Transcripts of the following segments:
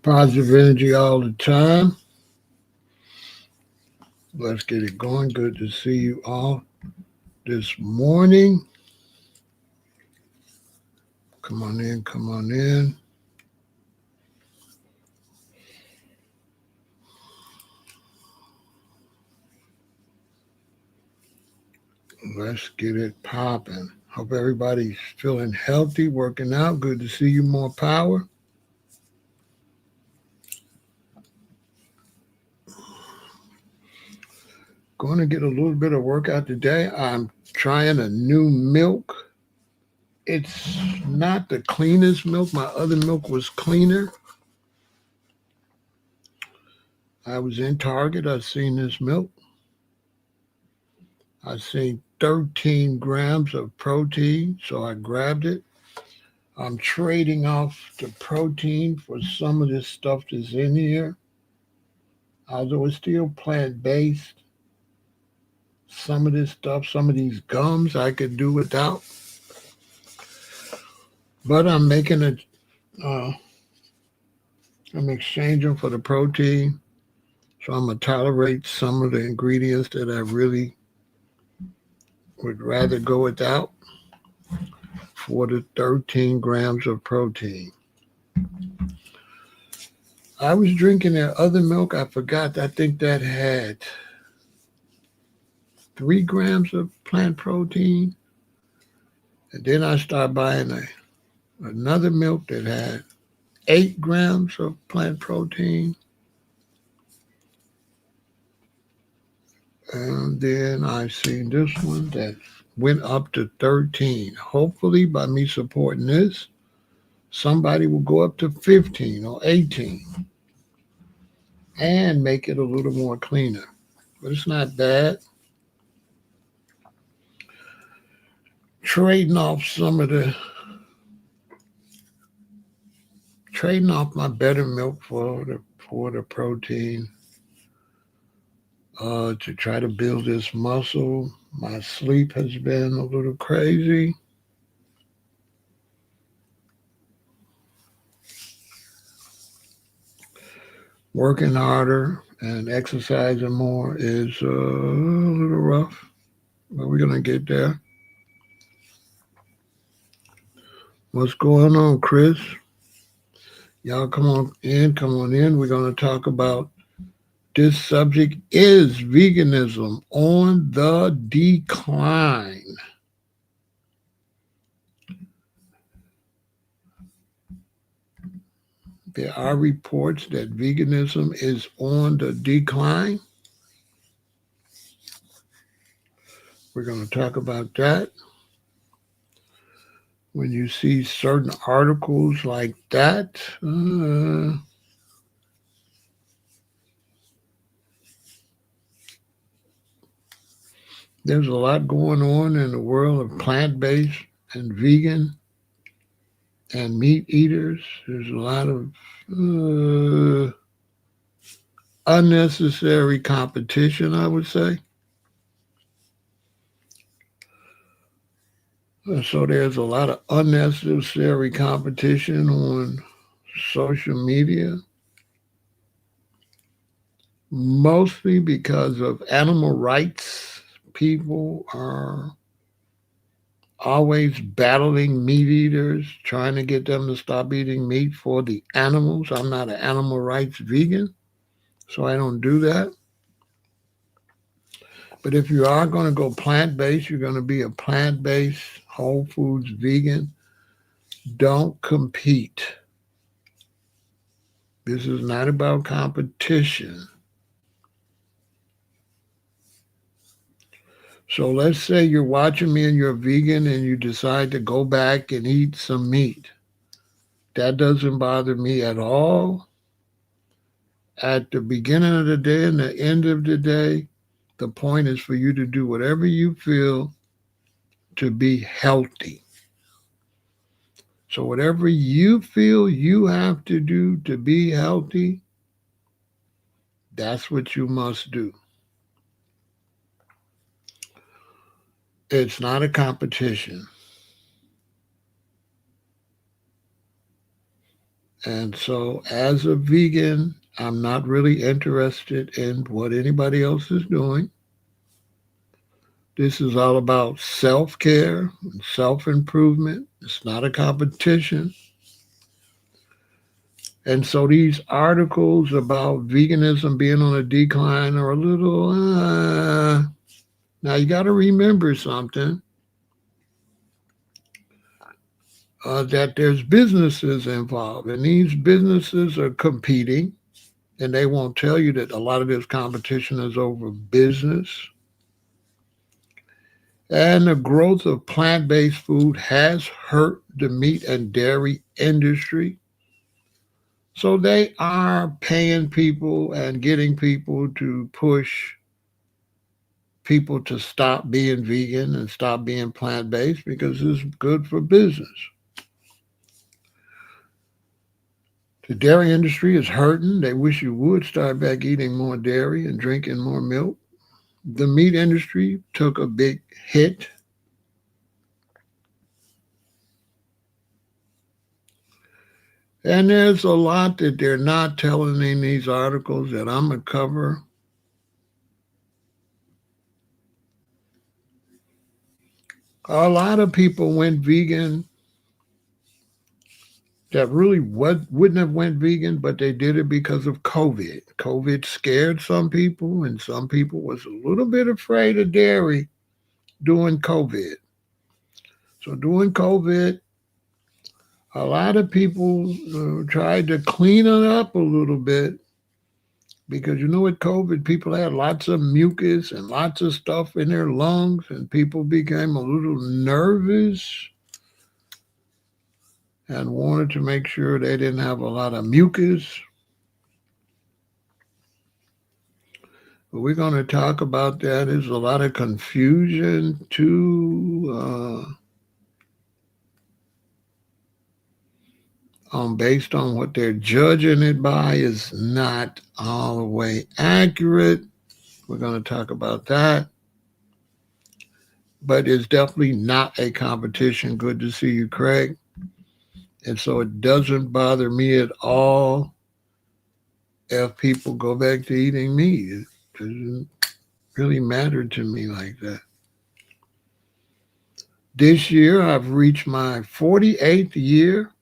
Positive energy all the time. Let's get it going. Good to see you all this morning. Come on in, come on in. Let's get it popping. Hope everybody's feeling healthy, working out. Good to see you. More power. Going to get a little bit of workout today. I'm trying a new milk. It's not the cleanest milk. My other milk was cleaner. I was in Target. I seen this milk. I seen 13 grams of protein, so I grabbed it. I'm trading off the protein for some of this stuff that's in here. Although it's still plant-based, some of this stuff, some of these gums I could do without. But I'm making I'm exchanging for the protein. So I'm going to tolerate some of the ingredients that I really would rather go without for the 13 grams of protein. I was drinking that other milk. I forgot. I think that had 3 grams of plant protein. And then I started buying another milk that had 8 grams of plant protein. And then I seen this one that went up to 13. Hopefully, by me supporting this, somebody will go up to 15 or 18 and make it a little more cleaner. But it's not bad. Trading off my better milk for the protein to try to build this muscle. My sleep has been a little crazy. Working harder and exercising more is a little rough, but we're going to get there. What's going on, Chris? Y'all come on in, come on in. We're going to talk about this subject is veganism on the decline. There are reports that veganism is on the decline. We're going to talk about that. When you see certain articles like that, there's a lot going on in the world of plant-based and vegan and meat eaters. There's a lot of unnecessary competition, I would say. So there's a lot of unnecessary competition on social media, mostly because of animal rights. People are always battling meat eaters, trying to get them to stop eating meat for the animals. I'm not an animal rights vegan, so I don't do that. But if you are going to go plant-based, you're going to be a plant-based, whole foods vegan. Don't compete. This is not about competition. So let's say you're watching me and you're a vegan and you decide to go back and eat some meat. That doesn't bother me at all. At the beginning of the day and the end of the day, the point is for you to do whatever you feel to be healthy. So whatever you feel you have to do to be healthy, that's what you must do. It's not a competition. And so, as a vegan, I'm not really interested in what anybody else is doing. This is all about self care and self improvement. It's not a competition. And so, these articles about veganism being on a decline are a little. Now, you got to remember something that there's businesses involved, and these businesses are competing. And they won't tell you that a lot of this competition is over business. And the growth of plant based food has hurt the meat and dairy industry. So they are paying people and getting people to push people to stop being vegan and stop being plant based because it's good for business. The dairy industry is hurting. They wish you would start back eating more dairy and drinking more milk. The meat industry took a big hit. And there's a lot that they're not telling in these articles that I'm going to cover. A lot of people went vegan that really wouldn't have went vegan, but they did it because of COVID. COVID scared some people, and some people was a little bit afraid of dairy during COVID. So during COVID, a lot of people tried to clean it up a little bit because with COVID, people had lots of mucus and lots of stuff in their lungs, and people became a little nervous and wanted to make sure they didn't have a lot of mucus. But we're going to talk about that. There's a lot of confusion too, based on what they're judging it by is not all the way accurate. We're going to talk about that. But it's definitely not a competition. Good to see you, Craig. And so it doesn't bother me at all if people go back to eating meat. It doesn't really matter to me like that. This year, I've reached my 48th year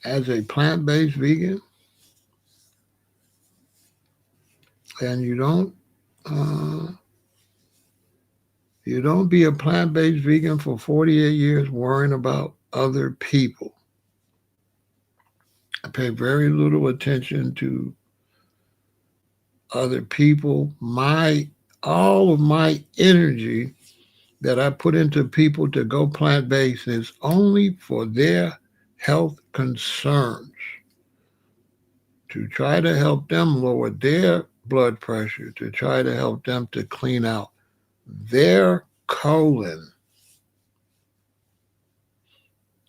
as a plant-based vegan. And uh, you don't be a plant-based vegan for 48 years worrying about other people. I pay very little attention to other people. All of my energy that I put into people to go plant-based is only for their health concerns, to try to help them lower their blood pressure, to try to help them to clean out their colon,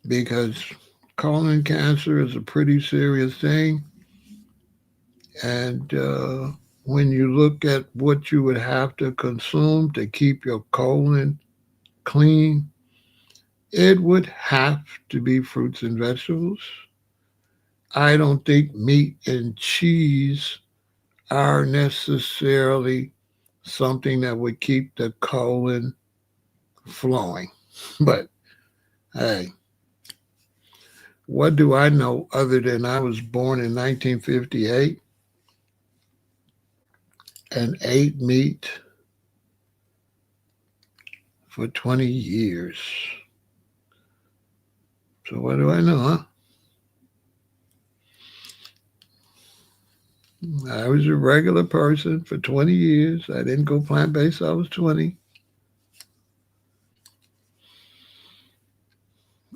because colon cancer is a pretty serious thing. And when you look at what you would have to consume to keep your colon clean, it would have to be fruits and vegetables. I don't think meat and cheese are necessarily something that would keep the colon flowing. But hey, what do I know other than I was born in 1958 and ate meat for 20 years? So what do I know, huh? I was a regular person for 20 years. I didn't go plant-based. I was 20.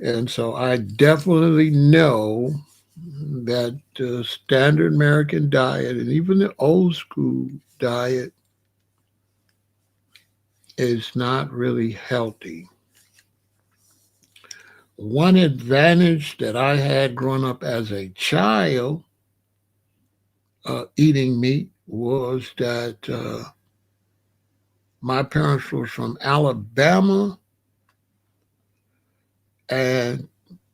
And so I definitely know that the standard American diet and even the old school diet is not really healthy. One advantage that I had growing up as a child eating meat was that my parents were from Alabama, and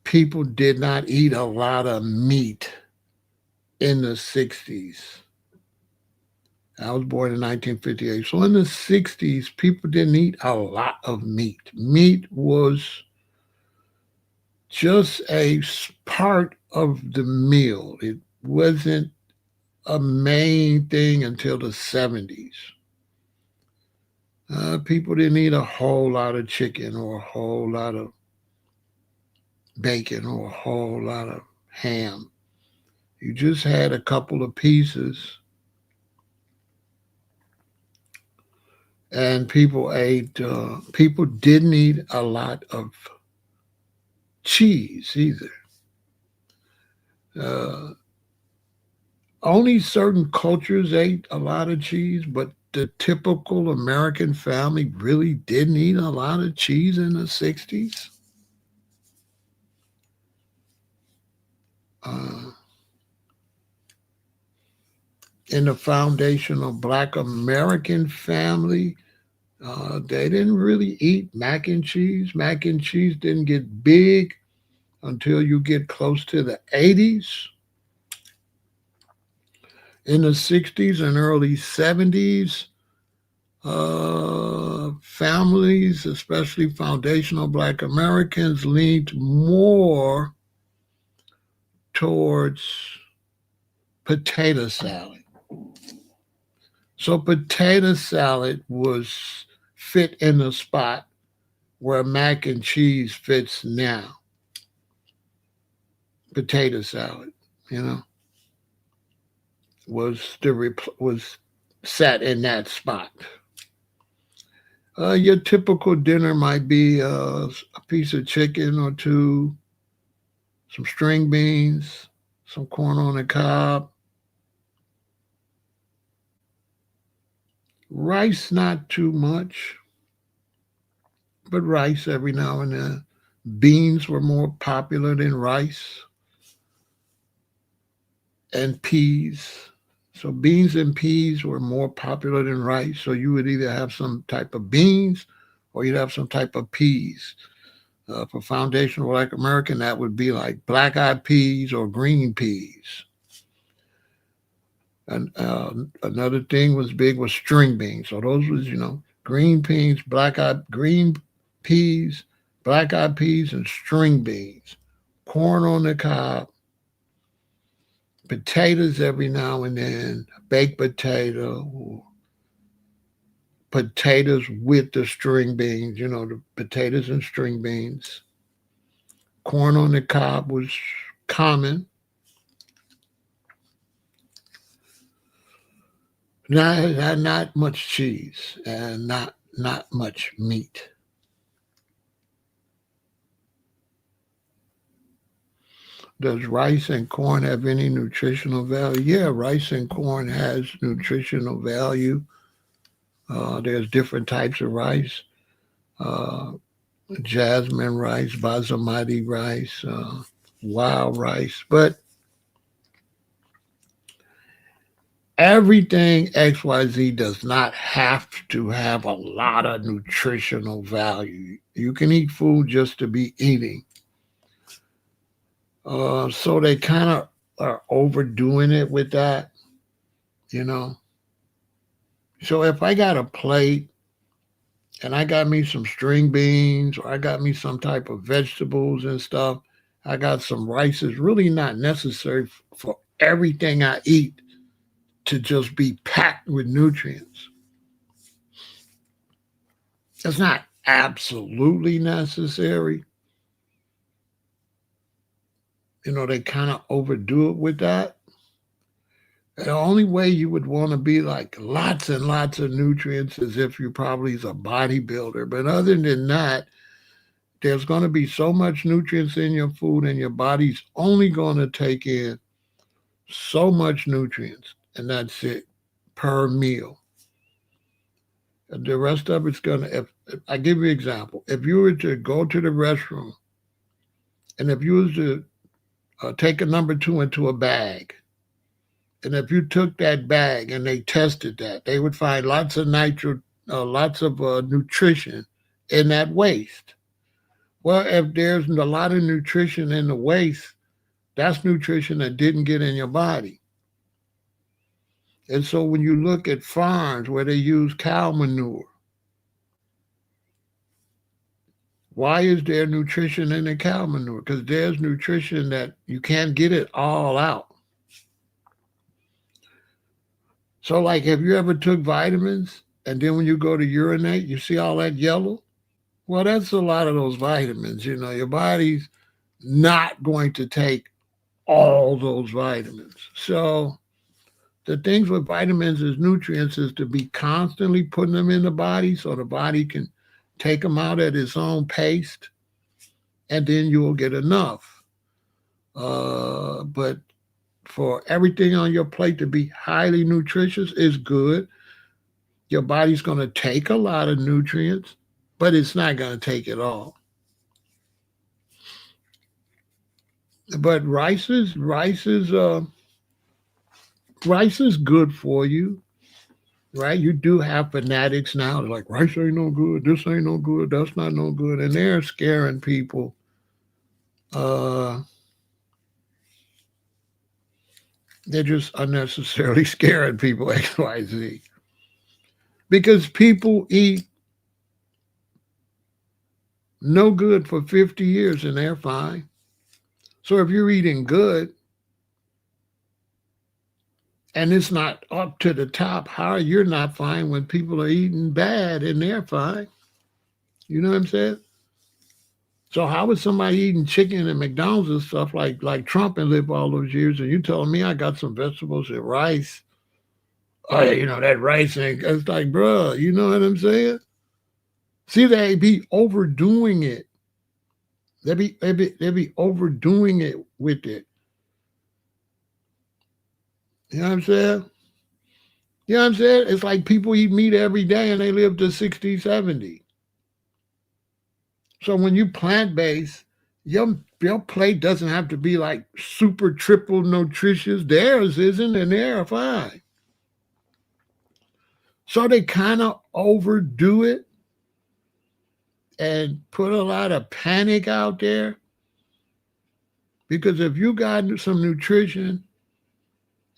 people did not eat a lot of meat in the 60s. I was born in 1958. So in the 60s, people didn't eat a lot of meat. Meat was just a part of the meal. It wasn't a main thing until the 70s. People didn't eat a whole lot of chicken or a whole lot of bacon or a whole lot of ham. You just had a couple of pieces, and people didn't eat a lot of cheese either. Uh, Only certain cultures ate a lot of cheese, but the typical American family really didn't eat a lot of cheese in the 60s. Uh, in the foundational Black American family, they didn't really eat mac and cheese. Mac and cheese didn't get big until you get close to the 80s. In the 60s and early 70s, families, especially foundational Black Americans, leaned more towards potato salad. So potato salad was fit in the spot where mac and cheese fits now. Potato salad, you know, was sat in that spot. Your typical dinner might be a piece of chicken or two, some string beans, some corn on the cob, rice not too much, but rice every now and then. Beans were more popular than rice, and peas. So beans and peas were more popular than rice. So you would either have some type of beans or you'd have some type of peas. For foundational Black American, that would be like black eyed peas or green peas. And another thing was big was string beans. So those was, green peas, green peas, black eyed peas, and string beans. Corn on the cob, potatoes every now and then, baked potato, or potatoes with the string beans, the potatoes and string beans. Corn on the cob was common. Not much cheese and not much meat. Does rice and corn have any nutritional value? Yeah, rice and corn has nutritional value. There's different types of rice. Uh, Jasmine rice, basmati rice, wild rice. But everything XYZ does not have to have a lot of nutritional value. You can eat food just to be eating. So they kind of are overdoing it with that, you know. So if I got a plate and I got me some string beans or I got me some type of vegetables and stuff, I got some rice. It's really not necessary for everything I eat to just be packed with nutrients. It's not absolutely necessary. They kind of overdo it with that. The only way you would want to be like lots and lots of nutrients is if you probably is a bodybuilder. But other than that, there's going to be so much nutrients in your food and your body's only going to take in so much nutrients, and that's it per meal. The rest of it's going to, if I give you an example, if you were to go to the restroom and if you was to take a number two into a bag, and if you took that bag and they tested that, they would find lots of lots of nutrition in that waste. Well, if there's a lot of nutrition in the waste, that's nutrition that didn't get in your body. And so when you look at farms where they use cow manure, why is there nutrition in the cow manure? Because there's nutrition that you can't get it all out. So, like, have you ever took vitamins and then when you go to urinate, you see all that yellow? Well, that's a lot of those vitamins. You know, your body's not going to take all those vitamins. So, the things with vitamins is nutrients is to be constantly putting them in the body so the body can take them out at its own pace, and then you will get enough. But for everything on your plate to be highly nutritious is good. Your body's going to take a lot of nutrients, but it's not going to take it all. But rice is good for you, right? You do have fanatics now like rice ain't no good, this ain't no good, that's not no good, and they're scaring people. Uh, they're just unnecessarily scaring people X, Y, Z because people eat no good for 50 years and they're fine. So if you're eating good and it's not up to the top, how are you not fine when people are eating bad and they're fine? You know what I'm saying? So how is somebody eating chicken and McDonald's and stuff like Trump and lived all those years, and you telling me I got some vegetables and rice? Oh, yeah, you know that rice ain't. It's like, bruh, you know what I'm saying? See, they be overdoing it. They be overdoing it with it. You know what I'm saying? You know what I'm saying? It's like people eat meat every day and they live to 60, 70. So when you plant based, your plate doesn't have to be like super triple nutritious. Theirs isn't, and they're fine. So they kind of overdo it and put a lot of panic out there. Because if you got some nutrition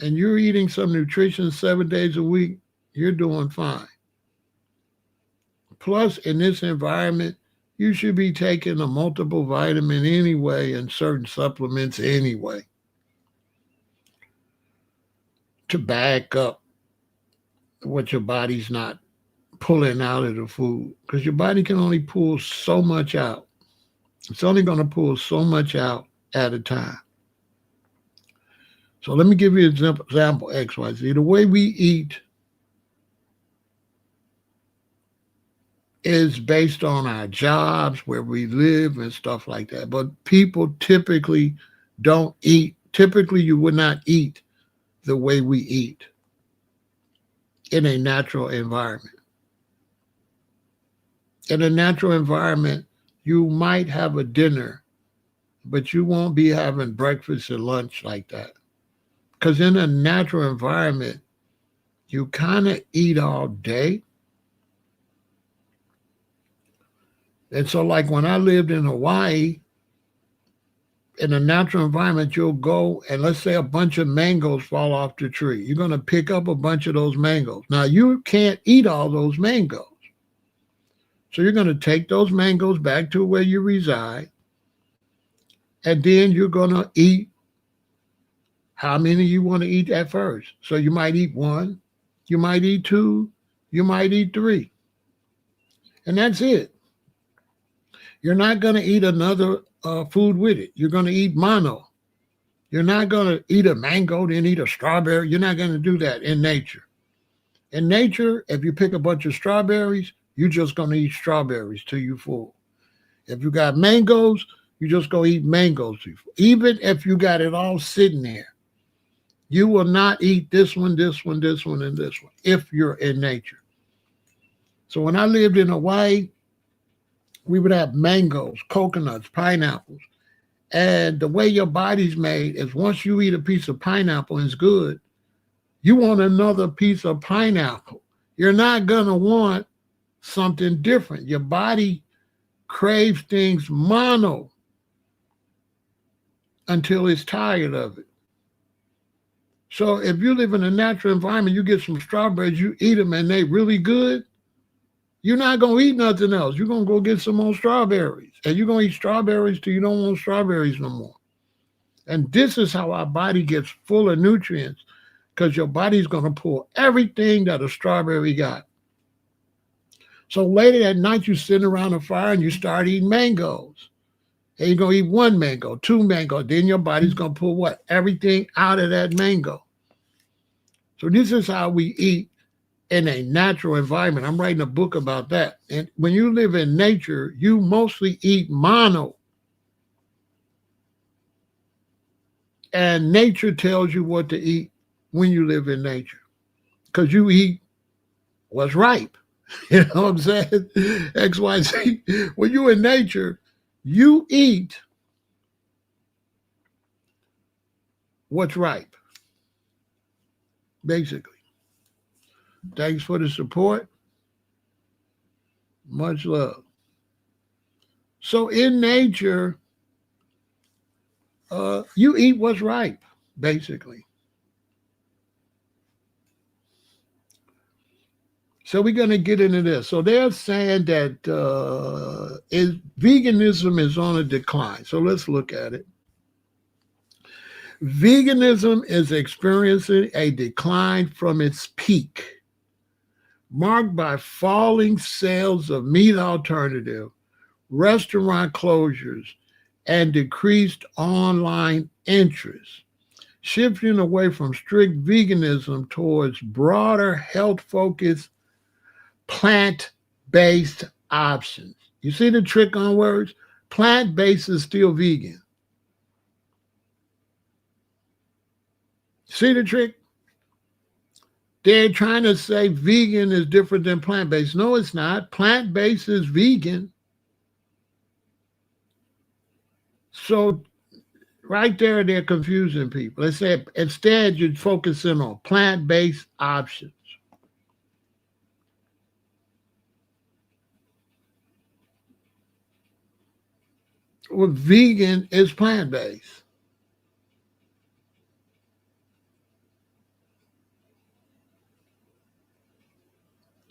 and you're eating some nutrition 7 days a week, you're doing fine. Plus, in this environment, you should be taking a multiple vitamin anyway and certain supplements anyway to back up what your body's not pulling out of the food. Because your body can only pull so much out. It's only going to pull so much out at a time. So let me give you an example, XYZ. The way we eat is based on our jobs, where we live and stuff like that. But people typically don't eat. Typically, you would not eat the way we eat in a natural environment. In a natural environment, you might have a dinner, but you won't be having breakfast and lunch like that. Because in a natural environment, you kind of eat all day. And so, like when I lived in Hawaii, in a natural environment, you'll go and let's say a bunch of mangoes fall off the tree. You're going to pick up a bunch of those mangoes. Now, you can't eat all those mangoes. So you're going to take those mangoes back to where you reside, and then you're going to eat how many you want to eat at first. So you might eat one, you might eat two, you might eat three. And that's it. You're not going to eat another food with it. You're going to eat mono. You're not going to eat a mango, then eat a strawberry. You're not going to do that in nature. In nature, if you pick a bunch of strawberries, you're just going to eat strawberries till you're full. If you got mangoes, you just go eat mangoes. Even if you got it all sitting there, you will not eat this one, this one, this one, and this one if you're in nature. So when I lived in Hawaii, we would have mangoes, coconuts, pineapples. And the way your body's made is once you eat a piece of pineapple and it's good, you want another piece of pineapple. You're not going to want something different. Your body craves things mono until it's tired of it. So if you live in a natural environment, you get some strawberries, you eat them and they really good, you're not going to eat nothing else. You're going to go get some more strawberries. And you're going to eat strawberries till you don't want strawberries no more. And this is how our body gets full of nutrients, because your body's going to pull everything that a strawberry got. So later at night, you sit around a fire and you start eating mangoes. And you're going to eat one mango, two mangoes. Then your body's going to pull what? Everything out of that mango. So this is how we eat in a natural environment. I'm writing a book about that. And when you live in nature, you mostly eat mono. And nature tells you what to eat when you live in nature, because you eat what's ripe. You know what I'm saying? X, Y, Z. When you're in nature, you eat what's ripe, basically. Thanks for the support. Much love. So in nature, you eat what's ripe, basically. So we're going to get into this. So they're saying that veganism is on a decline. So let's look at it. Veganism is experiencing a decline from its peak, marked by falling sales of meat alternative, restaurant closures, and decreased online interest, shifting away from strict veganism towards broader health-focused plant-based options. You see the trick on words? Plant-based is still vegan. See the trick? They're trying to say vegan is different than plant-based. No, it's not. Plant-based is vegan. So right there, they're confusing people. They say instead you're focusing on plant-based options. Well, vegan is plant-based.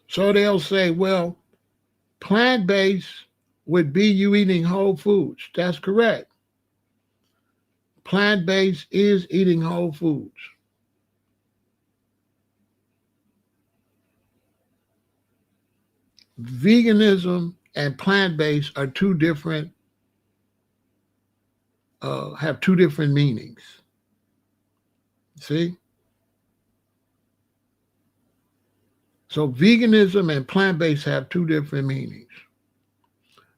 So they'll say, well, plant-based would be you eating whole foods. That's correct. Plant-based is eating whole foods. Veganism and plant-based are two different, have two different meanings. See? So veganism and plant-based have two different meanings.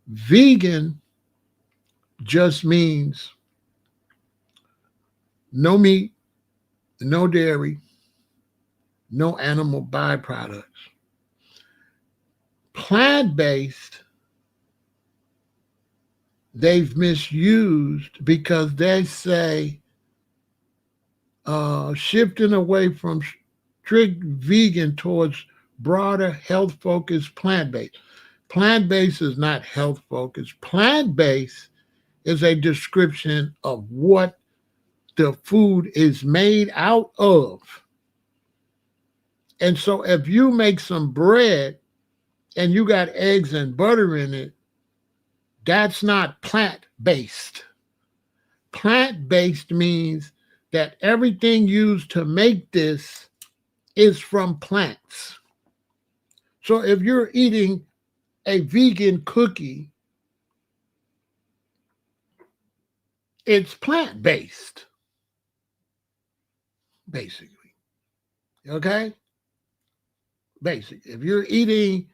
Vegan just means no meat, no dairy, no animal byproducts. Plant-based, they've misused because they say shifting away from strict vegan towards broader health-focused plant-based. Plant-based is not health-focused. Plant-based is a description of what the food is made out of. And so if you make some bread and you got eggs and butter in it, that's not plant-based. Plant-based means that everything used to make this is from plants. So if you're eating a vegan cookie, it's plant-based, basically. Okay? Basic. If you're eating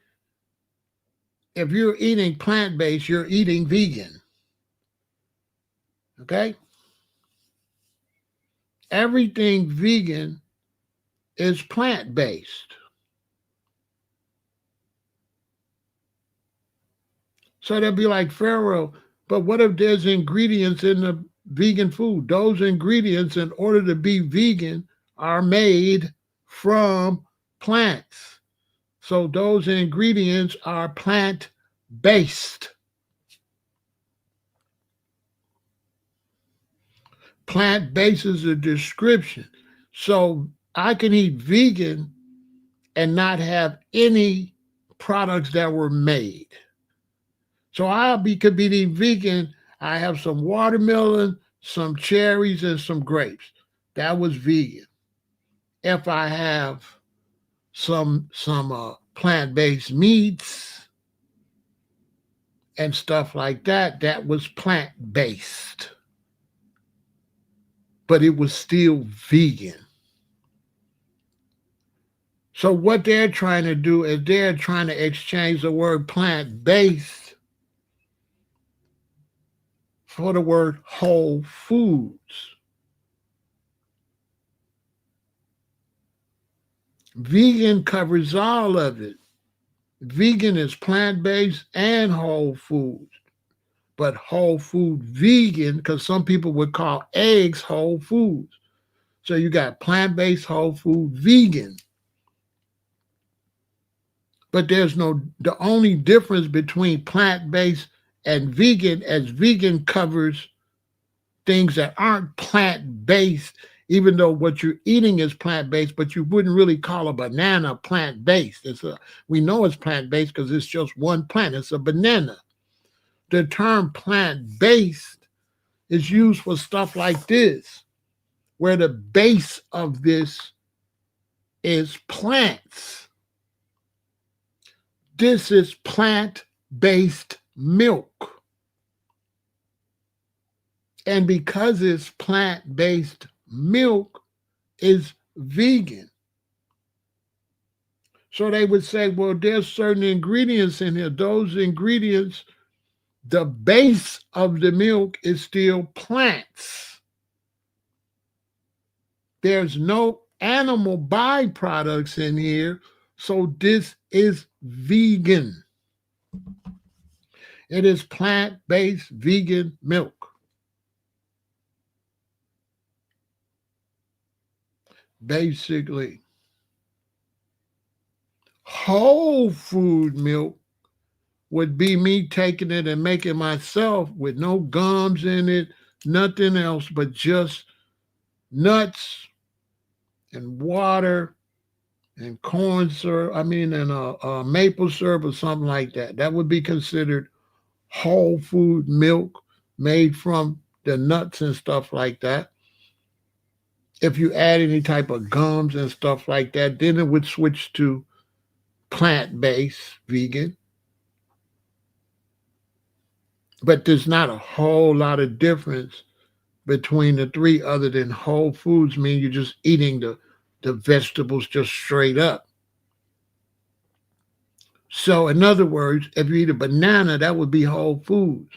plant-based, you're eating vegan. Okay? Everything vegan is plant-based. So they'll be like, Pharaoh, but what if there's ingredients in the vegan food? Those ingredients, in order to be vegan, are made from plants. So those ingredients are plant-based. Plant-based is a description. So I can eat vegan and not have any products that were made. So could be eating vegan. I have some watermelon, some cherries, and some grapes. That was vegan. If I have some plant-based meats and stuff like that, that was plant-based. But it was still vegan. So what they're trying to do is they're trying to exchange the word plant-based for the word whole foods. Vegan covers all of it. Vegan is plant-based and whole foods. But whole food vegan, because some people would call eggs whole foods. So you got plant-based, whole food, vegan. But the only difference between plant-based and vegan, as vegan covers things that aren't plant-based, even though what you're eating is plant-based, but you wouldn't really call a banana plant-based. We know it's plant-based because it's just one plant. It's a banana. The term plant-based is used for stuff like this, where the base of this is plants. This is plant-based milk. And because it's plant-based milk, is vegan. So they would say, well, there's certain ingredients in here. Those ingredients, the base of the milk is still plants. There's no animal byproducts in here, so this is vegan. It is plant-based vegan milk. Basically, whole food milk would be me taking it and making myself with no gums in it, nothing else but just nuts and water and corn syrup, and maple syrup or something like that. That would be considered whole food milk made from the nuts and stuff like that. If you add any type of gums and stuff like that, then it would switch to plant-based vegan. But there's not a whole lot of difference between the three other than whole foods mean you're just eating the vegetables just straight up. So in other words, if you eat a banana, that would be whole foods.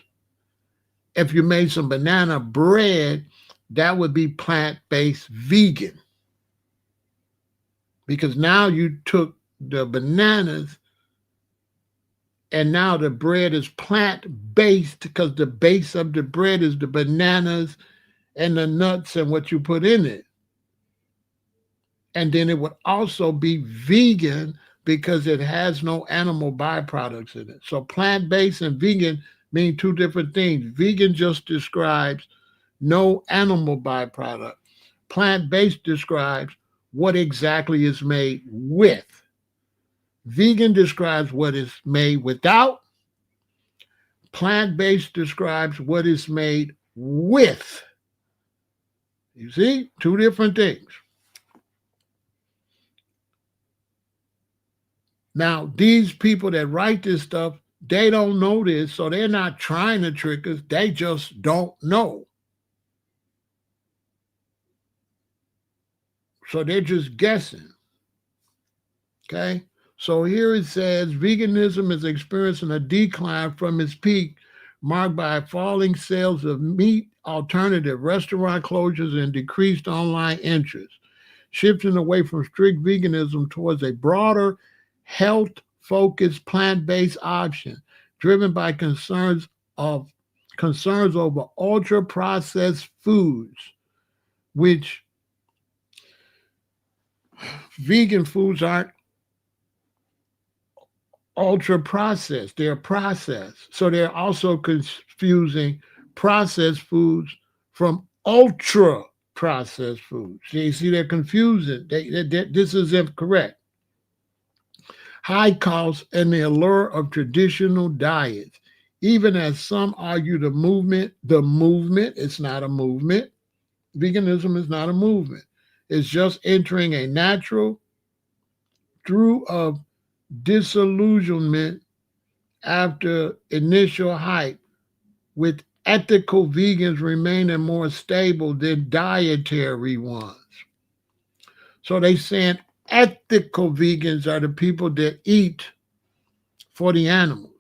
If you made some banana bread, that would be plant-based vegan. Because now you took the bananas and now the bread is plant-based because the base of the bread is the bananas and the nuts and what you put in it. And then it would also be vegan because it has no animal byproducts in it. So plant-based and vegan mean two different things. Vegan just describes no animal byproduct. Plant-based describes what exactly is made with. Vegan describes what is made without. Plant-based describes what is made with. You see? Two different things. Now, these people that write this stuff, they don't know this, so they're not trying to trick us. They just don't know. So they're just guessing. Okay? So here it says, veganism is experiencing a decline from its peak, marked by falling sales of meat alternative, restaurant closures, and decreased online interest, shifting away from strict veganism towards a broader, health-focused, plant-based option, driven by concerns over ultra-processed foods, which vegan foods aren't ultra processed, they're processed. So they're also confusing processed foods from ultra processed foods. You see, they're confusing. This is incorrect. High cost and the allure of traditional diets. Even as some argue the movement, it's not a movement. Veganism is not a movement. It's just entering a natural through of disillusionment after initial hype, with ethical vegans remaining more stable than dietary ones. So they saying ethical vegans are the people that eat for the animals.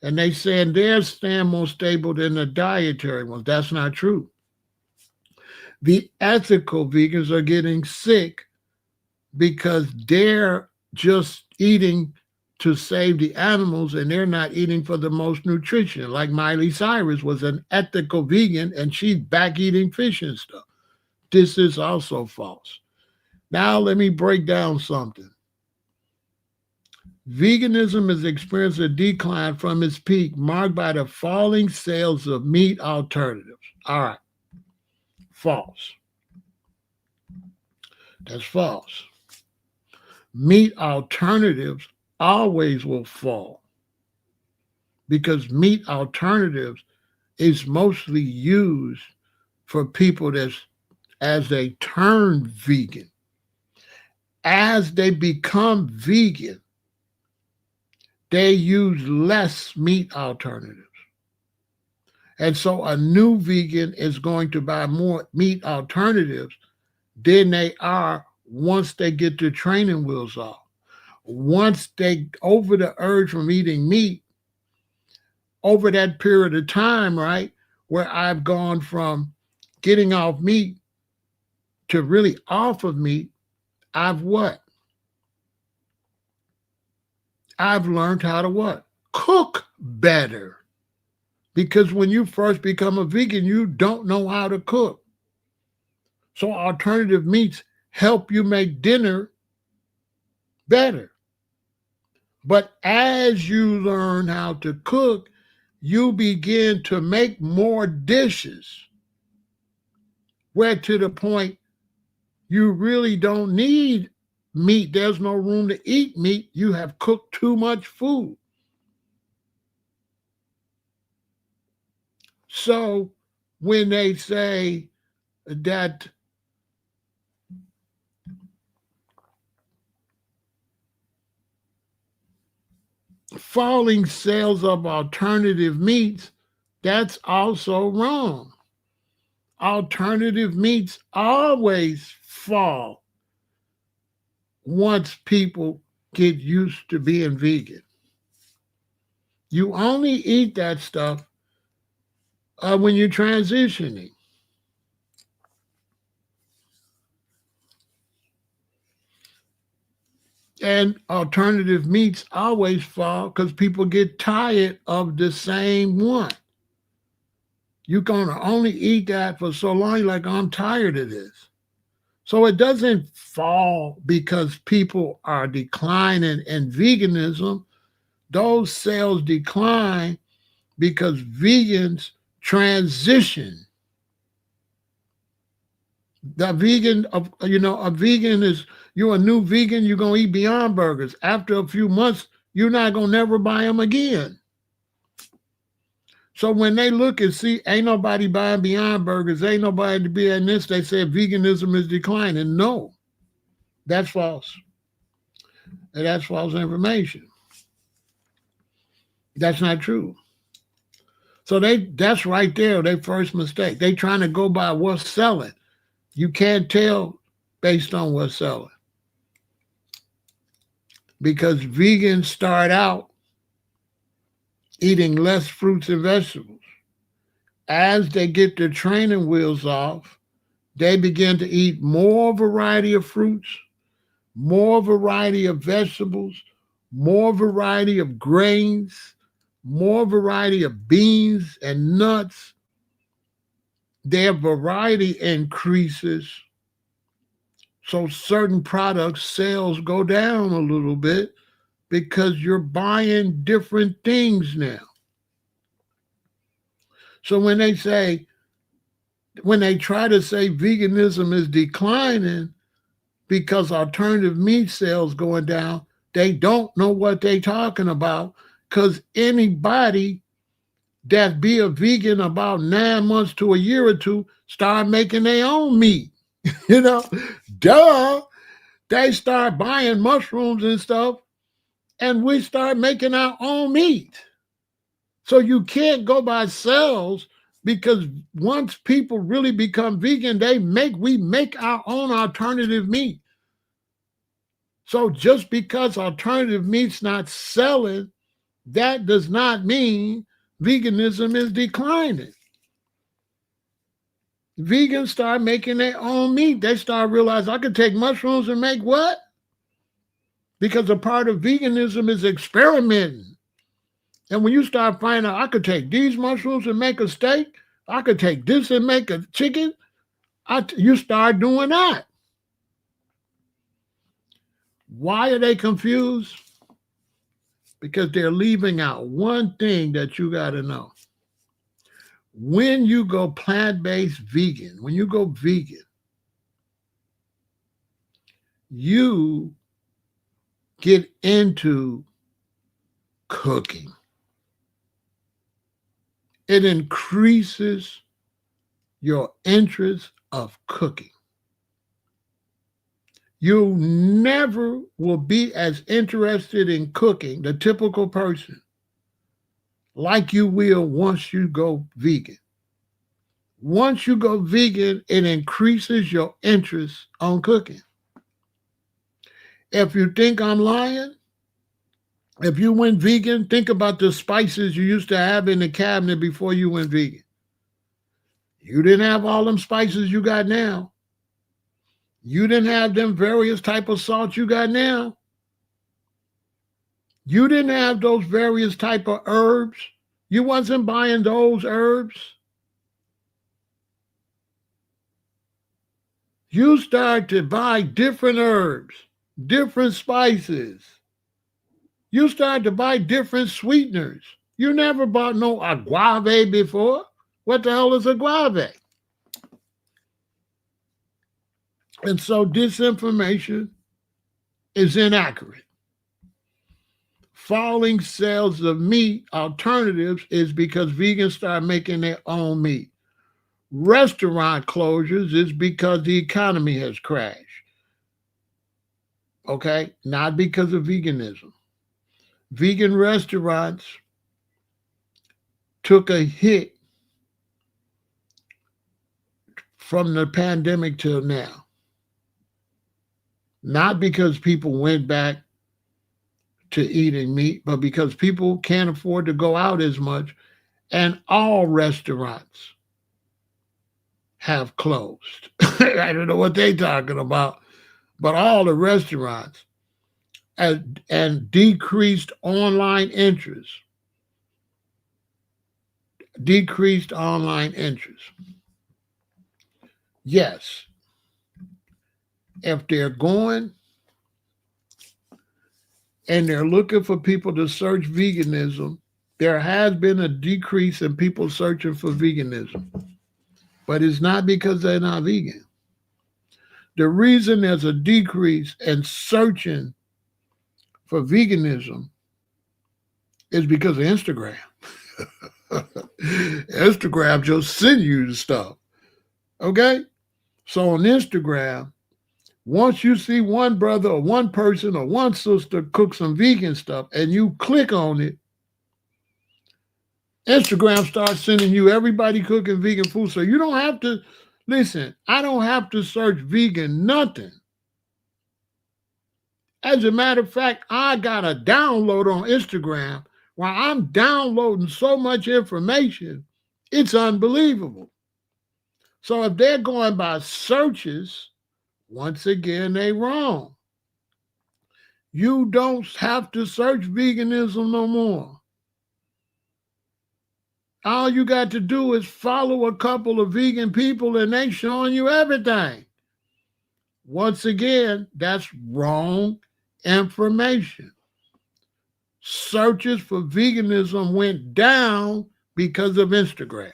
And they saying they're staying more stable than the dietary ones. That's not true. The ethical vegans are getting sick because they're just eating to save the animals and they're not eating for the most nutrition. Like Miley Cyrus was an ethical vegan and she's back eating fish and stuff. This is also false. Now let me break down something. Veganism has experienced a decline from its peak marked by the falling sales of meat alternatives. All right. False. That's false. Meat alternatives always will fall because meat alternatives is mostly used for people that's as they turn vegan. As they become vegan, they use less meat alternatives. And so a new vegan is going to buy more meat alternatives than they are once they get their training wheels off. Once they over the urge from eating meat, over that period of time, right, where I've gone from getting off meat to really off of meat, I've what? I've learned how to what? Cook better. Because when you first become a vegan, you don't know how to cook. So alternative meats help you make dinner better. But as you learn how to cook, you begin to make more dishes. Where to the point you really don't need meat. There's no room to eat meat. You have cooked too much food. So when they say that falling sales of alternative meats, that's also wrong. Alternative meats always fall once people get used to being vegan. You only eat that stuff when you're transitioning. And alternative meats always fall because people get tired of the same one. You're going to only eat that for so long, you're like, I'm tired of this. So it doesn't fall because people are declining in veganism. Those sales decline because vegans transition. The vegan, a vegan is, you're a new vegan, you're going to eat Beyond Burgers. After a few months, you're not going to never buy them again. So when they look and see, ain't nobody buying Beyond Burgers, ain't nobody buying this, they say veganism is declining. No, that's false. And that's false information. That's not true. So that's right there, their first mistake. They trying to go by what's selling. You can't tell based on what's selling. Because vegans start out eating less fruits and vegetables. As they get their training wheels off, they begin to eat more variety of fruits, more variety of vegetables, more variety of grains, more variety of beans and nuts. Their variety increases. So certain products sales go down a little bit because you're buying different things now. So when they say when they try to say veganism is declining because alternative meat sales going down, they don't know what they talking about, because anybody that be a vegan about 9 months to a year or two start making their own meat. You know, duh. They start buying mushrooms and stuff, and we start making our own meat. So you can't go by sales, because once people really become vegan, we make our own alternative meat. So just because alternative meat's not selling, that does not mean veganism is declining. Vegans start making their own meat. They start realizing I could take mushrooms and make what? Because a part of veganism is experimenting. And when you start finding out, I could take these mushrooms and make a steak, I could take this and make a chicken, you start doing that. Why are they confused? Because they're leaving out one thing that you got to know. When you go plant-based vegan, when you go vegan, you get into cooking. It increases your interest of cooking. You never will be as interested in cooking, the typical person, like you will once you go vegan. Once you go vegan, it increases your interest on cooking. If you think I'm lying, if you went vegan, think about the spices you used to have in the cabinet before you went vegan. You didn't have all them spices you got now. You didn't have them various type of salt you got now. You didn't have those various type of herbs. You wasn't buying those herbs. You start to buy different herbs, different spices. You start to buy different sweeteners. You never bought no agave before. What the hell is agave? And so disinformation is inaccurate. Falling sales of meat alternatives is because vegans start making their own meat. Restaurant closures is because the economy has crashed. Okay? Not because of veganism. Vegan restaurants took a hit from the pandemic till now. Not because people went back to eating meat, but because people can't afford to go out as much, and all restaurants have closed. I don't know what they're talking about, but all the restaurants and decreased online interest. Decreased online interest. Yes, if they're going and they're looking for people to search veganism, there has been a decrease in people searching for veganism. But it's not because they're not vegan. The reason there's a decrease in searching for veganism is because of Instagram. Instagram just send you the stuff. Okay? So on Instagram, once you see one brother or one person or one sister cook some vegan stuff and you click on it, Instagram starts sending you everybody cooking vegan food. So you don't have to, listen, I don't have to search vegan nothing. As a matter of fact, I got a download on Instagram where I'm downloading so much information, it's unbelievable. So if they're going by searches, once again, they wrong. You don't have to search veganism no more. All you got to do is follow a couple of vegan people and they showing you everything. Once again, that's wrong information. Searches for veganism went down because of Instagram.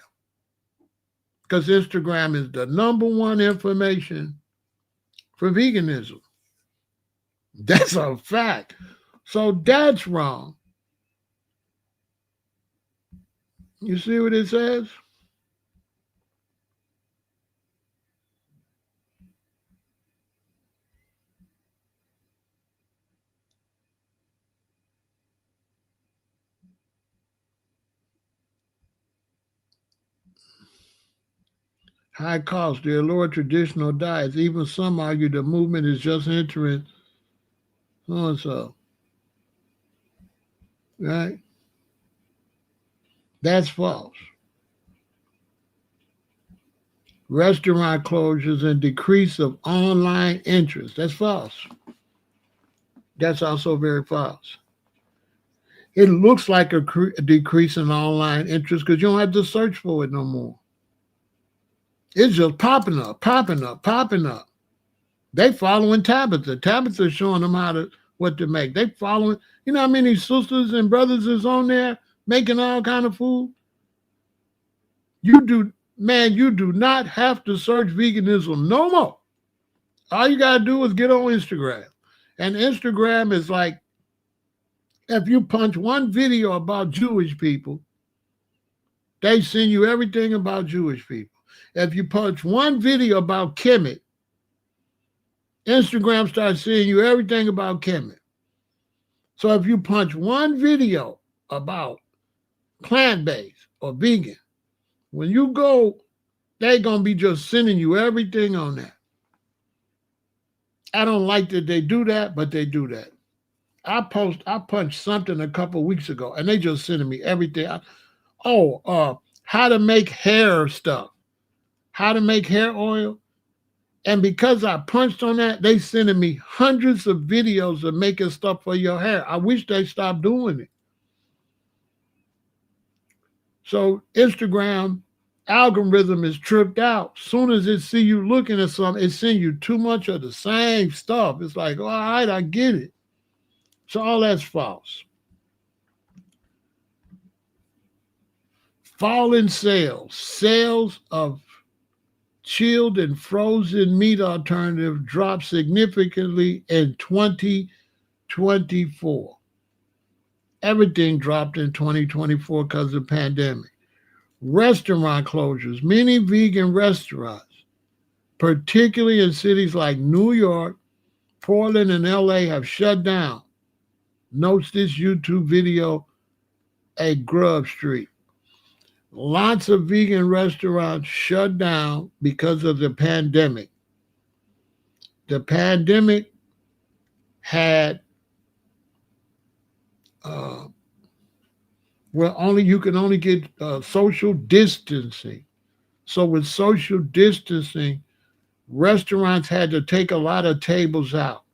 because Instagram is the #1 information for veganism. That's a fact. So that's wrong. You see what it says? High cost, they allure traditional diets. Even some argue the movement is just entering so and so. Right? That's false. Restaurant closures and decrease of online interest. That's false. That's also very false. It looks like a decrease in online interest because you don't have to search for it no more. It's just popping up, popping up, popping up. They following Tabitha. Tabitha's showing them what to make. They following, you know how many sisters and brothers is on there making all kind of food? You do not have to search veganism no more. All you gotta do is get on Instagram. And Instagram is like, if you punch one video about Jewish people, they send you everything about Jewish people. If you punch one video about Kemet, Instagram starts seeing you everything about Kemet. So if you punch one video about plant-based or vegan, when you go, they're going to be just sending you everything on that. I don't like that they do that, but they do that. I punched something a couple weeks ago, and they just sending me everything. How to make hair stuff, how to make hair oil. And because I punched on that, they sending me hundreds of videos of making stuff for your hair. I wish they stopped doing it. So Instagram algorithm is tripped out. Soon as it see you looking at something, it sends you too much of the same stuff. It's like, all right, I get it. So all that's false. Falling sales. Sales of chilled and frozen meat alternative dropped significantly in 2024. Everything dropped in 2024 because of the pandemic. Restaurant closures. Many vegan restaurants, particularly in cities like New York, Portland, and LA, have shut down. Notes this YouTube video at Grub Street. Lots of vegan restaurants shut down because of the pandemic. The pandemic had you can only get social distancing. So with social distancing, restaurants had to take a lot of tables out.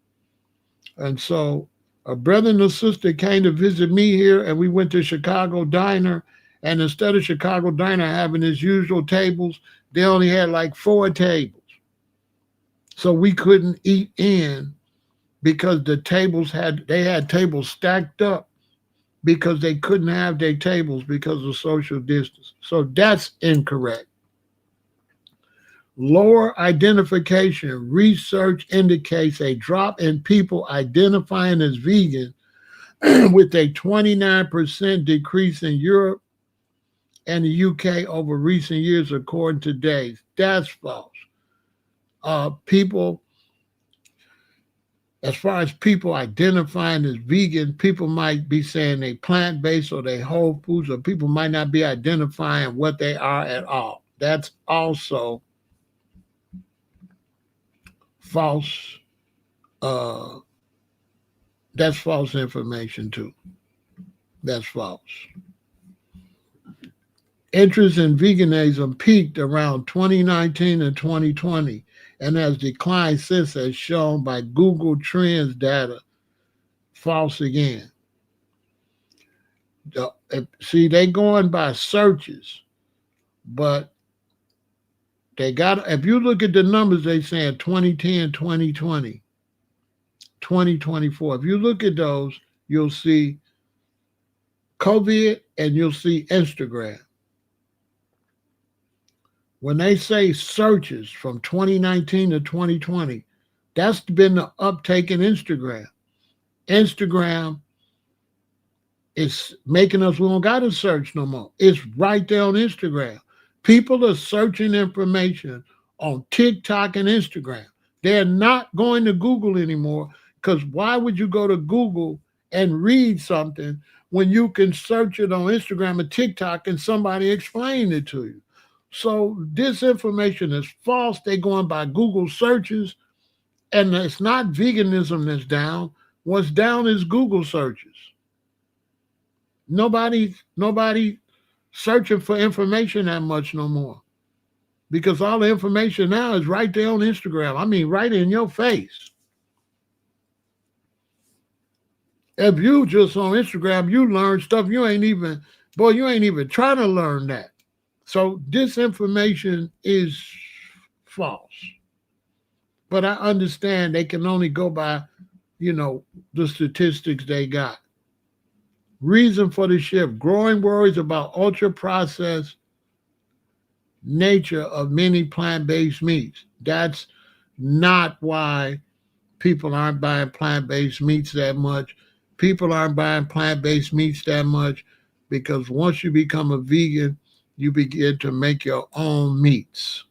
And so a brother and a sister came to visit me here, and we went to Chicago Diner. And instead of Chicago Diner having its usual tables, they only had like 4 tables. So we couldn't eat in because the tables had tables stacked up because they couldn't have their tables because of social distance. So that's incorrect. Lower identification. Research indicates a drop in people identifying as vegan with a 29% decrease in Europe and the UK over recent years, according to Days. That's false. People, as far as people identifying as vegan, people might be saying they plant-based or they whole foods, or people might not be identifying what they are at all. That's also false. That's false information too. That's false. Interest in veganism peaked around 2019 and 2020 and has declined since, as shown by Google Trends data. False again. See, they going by searches, but they got, if you look at the numbers, they saying 2010, 2020, 2024. If you look at those, you'll see COVID and you'll see Instagram. When they say searches from 2019 to 2020, that's been the uptake in Instagram. Instagram is making us, we don't got to search no more. It's right there on Instagram. People are searching information on TikTok and Instagram. They're not going to Google anymore because why would you go to Google and read something when you can search it on Instagram or TikTok and somebody explain it to you? So this information is false. They're going by Google searches, and it's not veganism that's down. What's down is Google searches. Nobody searching for information that much no more because all the information now is right there on Instagram. I mean, right in your face. If you just on Instagram, you learn stuff you ain't even, boy, you ain't even trying to learn that. So this information is false. But I understand they can only go by, the statistics they got. Reason for the shift: growing worries about ultra processed nature of many plant-based meats. That's not why people aren't buying plant-based meats that much. People aren't buying plant-based meats that much because once you become a vegan, you begin to make your own meats.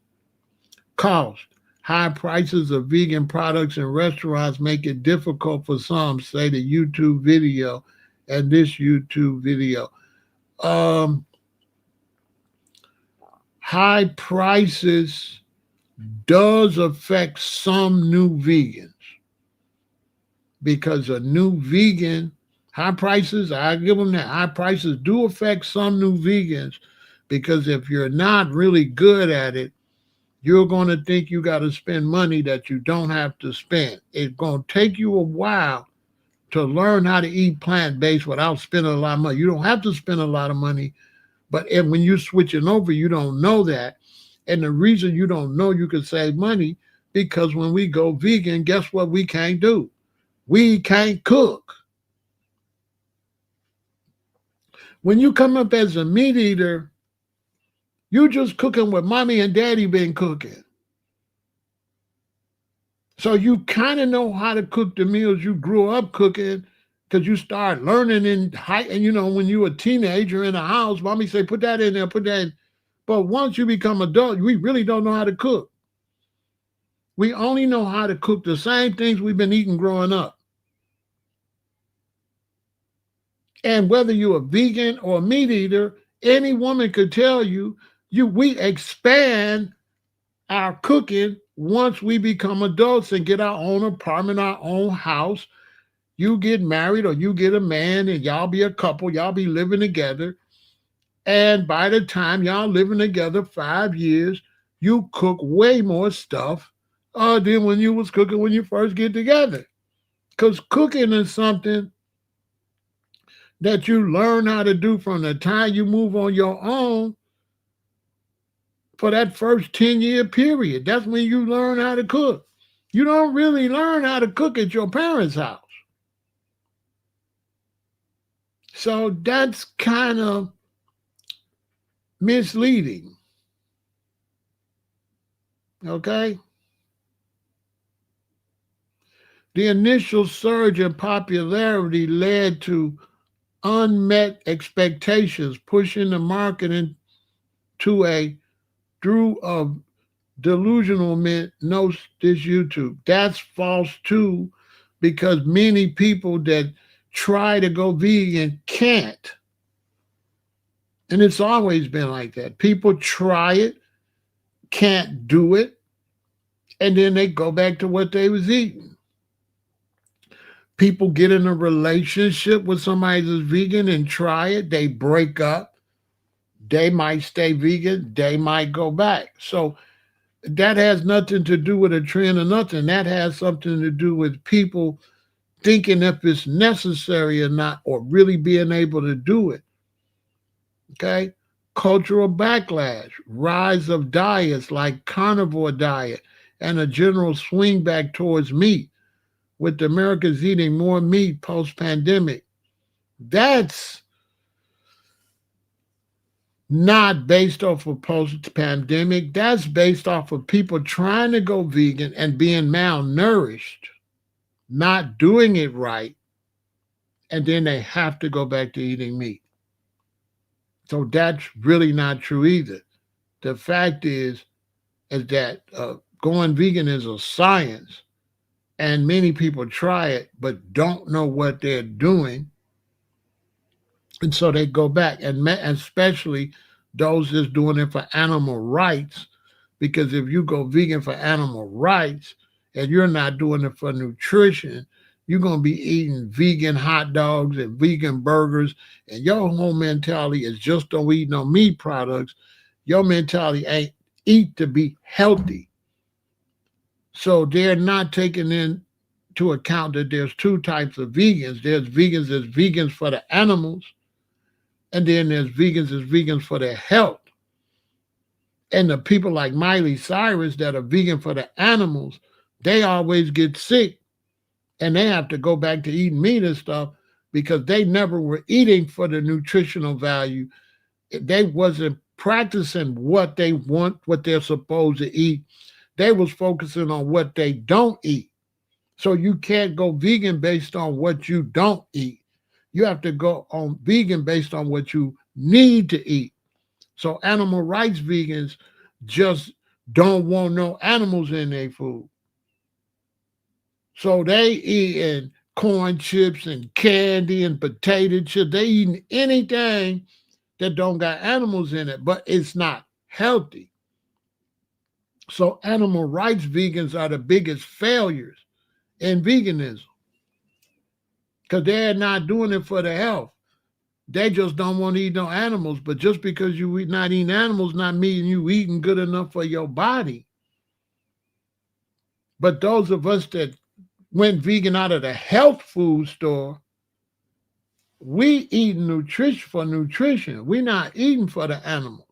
Cost: high prices of vegan products in restaurants make it difficult for some, say the YouTube video and this YouTube video. High prices does affect some new vegans because a new vegan, high prices, I give them that. High prices do affect some new vegans because if you're not really good at it, you're going to think you got to spend money that you don't have to spend. It's going to take you a while to learn how to eat plant-based without spending a lot of money. You don't have to spend a lot of money, but when you're switching over, you don't know that. And the reason you don't know you can save money, because when we go vegan, guess what we can't do? We can't cook. When you come up as a meat eater, you just cooking what mommy and daddy been cooking. So you kind of know how to cook the meals you grew up cooking because you start learning in high. And when you were a teenager in the house, mommy say, put that in there, put that in. But once you become adult, we really don't know how to cook. We only know how to cook the same things we've been eating growing up. And whether you're a vegan or a meat eater, any woman could tell you, we expand our cooking once we become adults and get our own apartment, our own house. You get married or you get a man and y'all be a couple, y'all be living together. And by the time y'all living together 5 years, you cook way more stuff than when you was cooking when you first get together. Because cooking is something that you learn how to do from the time you move on your own for that first 10-year period. That's when you learn how to cook. You don't really learn how to cook at your parents' house. So that's kind of misleading. Okay? The initial surge in popularity led to unmet expectations, pushing the market into a through of delusionalment. Notes this YouTube. That's false too, because many people that try to go vegan can't. And it's always been like that. People try it, can't do it, and then they go back to what they was eating. People get in a relationship with somebody that's vegan and try it, they break up, they might stay vegan, they might go back. So that has nothing to do with a trend or nothing. That has something to do with people thinking if it's necessary or not, or really being able to do it. Okay? Cultural backlash, rise of diets like carnivore diet, and a general swing back towards meat, with Americans eating more meat post-pandemic. That's not based off of post-pandemic. That's based off of people trying to go vegan and being malnourished, not doing it right, and then they have to go back to eating meat. So that's really not true either. The fact is that going vegan is a science, and many people try it but don't know what they're doing, and so they go back, and especially those that's doing it for animal rights, because if you go vegan for animal rights and you're not doing it for nutrition, you're going to be eating vegan hot dogs and vegan burgers, and your whole mentality is just don't eat no meat products. Your mentality ain't eat to be healthy. So they're not taking into account that there's two types of vegans. There's vegans for the animals, and then there's vegans for their health. And the people like Miley Cyrus that are vegan for the animals, they always get sick and they have to go back to eating meat and stuff because they never were eating for the nutritional value. They wasn't practicing what they want, what they're supposed to eat. They was focusing on what they don't eat. So you can't go vegan based on what you don't eat. You have to go on vegan based on what you need to eat. So animal rights vegans just don't want no animals in their food. So they eating corn chips and candy and potato chips. They eating anything that don't got animals in it, but it's not healthy. So animal rights vegans are the biggest failures in veganism because they're not doing it for the health. They just don't want to eat no animals. But just because you not eating animals, not meaning you eating good enough for your body. But those of us that went vegan out of the health food store, we eat nutrition for nutrition. We're not eating for the animals.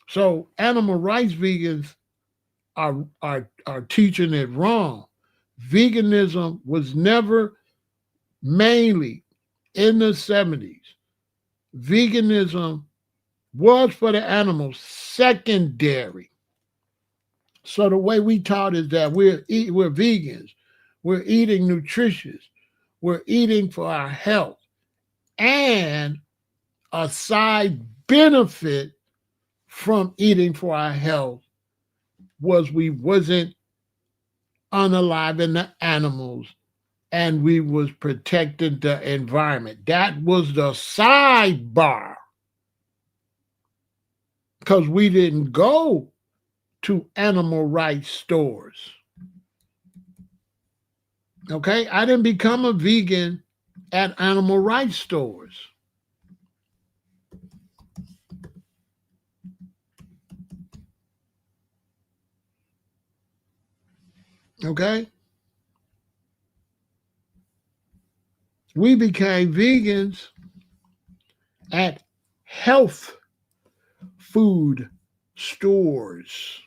So animal rights vegans are teaching it wrong. Veganism was never mainly in the 70s. Veganism was for the animals secondary. So the way we taught is that we're vegans, we're eating nutritious, we're eating for our health, and a side benefit from eating for our health was we wasn't unaliving the animals and we was protecting the environment. That was the sidebar because we didn't go to animal rights stores. Okay, I didn't become a vegan at animal rights stores. Okay, we became vegans at health food stores.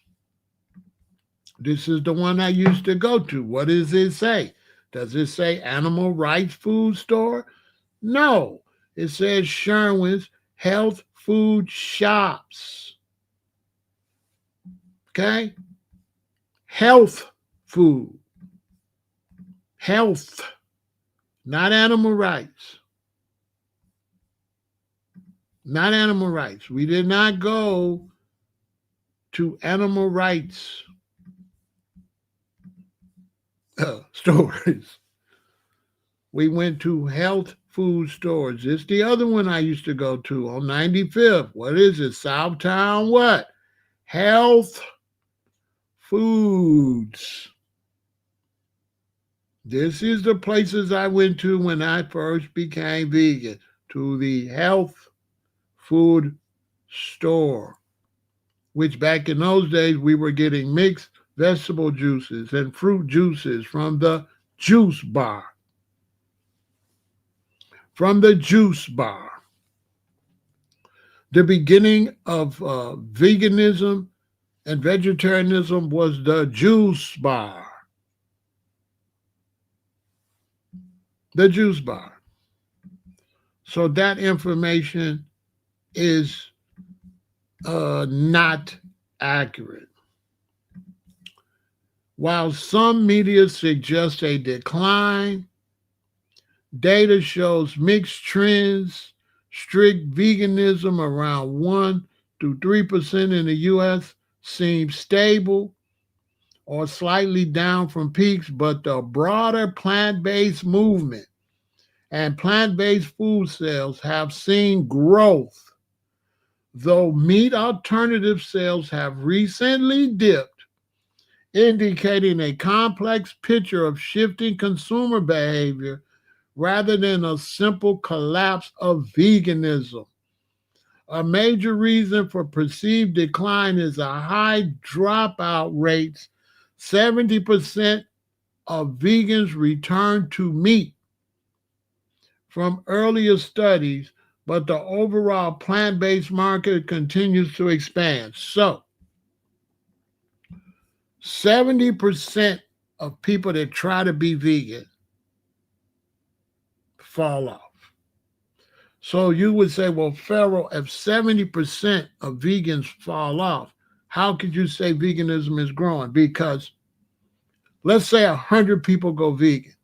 This is the one I used to go to. What does it say? Does it say animal rights food store? No, it says Sherwin's health food shops. Okay? Health food. Health, not animal rights. Not animal rights. We did not go to animal rights stores. We went to health food stores. It's the other one I used to go to on 95th. What is it? Southtown what? Health Foods. This is the places I went to when I first became vegan, to the health food store, which back in those days we were getting mixed vegetable juices and fruit juices from the juice bar. From the juice bar. The beginning of veganism and vegetarianism was the juice bar. The juice bar. So that information is not accurate. While some media suggest a decline, data shows mixed trends. Strict veganism around 1 to 3% in the US seems stable or slightly down from peaks, but the broader plant based movement and plant based food sales have seen growth, though meat alternative sales have recently dipped, indicating a complex picture of shifting consumer behavior rather than a simple collapse of veganism. A major reason for perceived decline is a high dropout rates. 70% of vegans return to meat from earlier studies, but the overall plant based market continues to expand. So, 70% of people that try to be vegan fall off. So you would say, well, Pharaoh, if 70% of vegans fall off, how could you say veganism is growing? Because let's say 100 people go vegan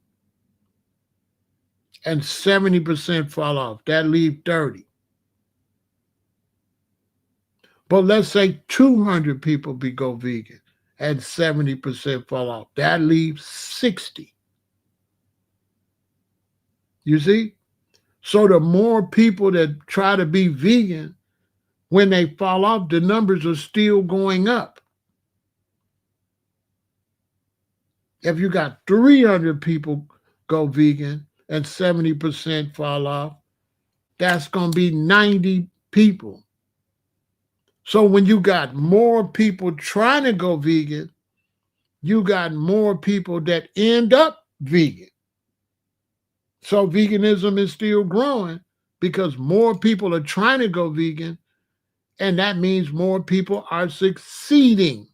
and 70% fall off. That leaves 30. But let's say 200 people go vegan and 70% fall off. That leaves 60. You see? So the more people that try to be vegan, when they fall off, the numbers are still going up. If you got 300 people go vegan and 70% fall off, that's going to be 90 people. So when you got more people trying to go vegan, you got more people that end up vegan. So veganism is still growing because more people are trying to go vegan, and that means more people are succeeding.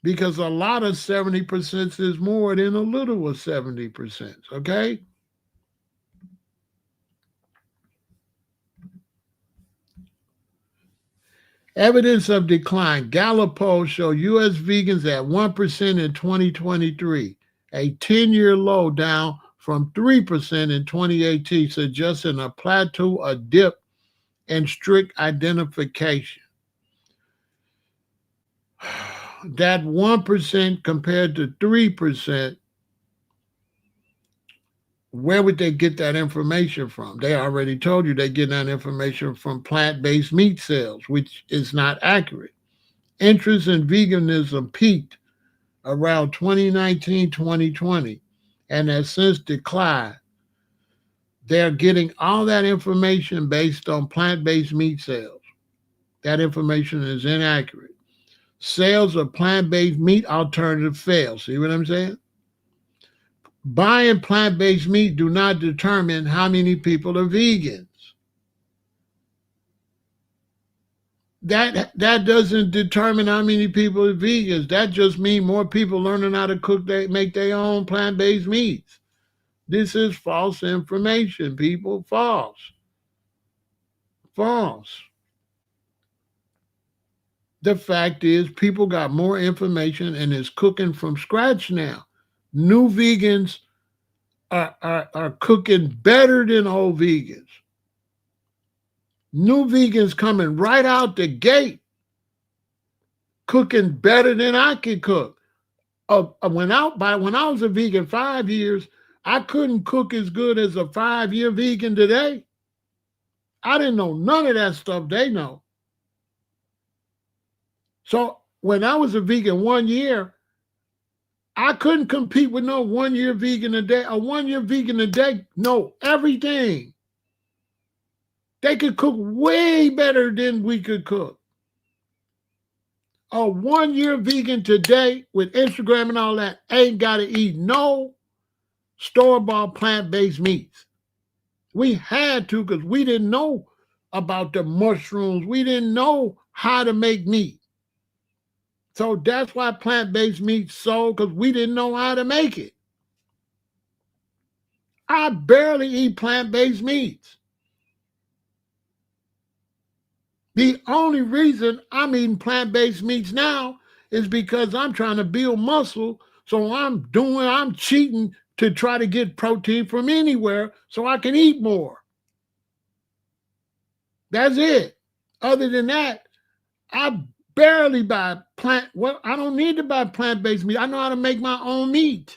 Because a lot of 70% is more than a little of 70%, okay? Evidence of decline. Gallup polls show U.S. vegans at 1% in 2023, a 10-year low down from 3% in 2018, suggesting a plateau, a dip, and strict identification. That 1% compared to 3%, where would they get that information from? They already told you they get that information from plant-based meat sales, which is not accurate. Interest in veganism peaked around 2019, 2020, and has since declined. They're getting all that information based on plant-based meat sales. That information is inaccurate. Sales of plant-based meat alternative fail. See what I'm saying? Buying plant-based meat do not determine how many people are vegans. That doesn't determine how many people are vegans. That just means more people learning how to cook, they make their own plant-based meats. This is false information, people. False. False. The fact is, people got more information and is cooking from scratch now. New vegans are cooking better than old vegans. New vegans coming right out the gate, cooking better than I can cook. When I was a vegan 5 years, I couldn't cook as good as a 5-year vegan today. I didn't know none of that stuff they know. So when I was a vegan 1 year, I couldn't compete with no 1 year vegan a day. A 1 year vegan a day know everything. They could cook way better than we could cook. A 1 year vegan today with Instagram and all that ain't got to eat no store-bought plant-based meats. We had to because we didn't know about the mushrooms. We didn't know how to make meat. So that's why plant-based meat sold, because we didn't know how to make it. I barely eat plant-based meats. The only reason I'm eating plant-based meats now is because I'm trying to build muscle. So I'm cheating to try to get protein from anywhere so I can eat more. That's it. Other than that, I barely buy I don't need to buy plant-based meat. I know how to make my own meat.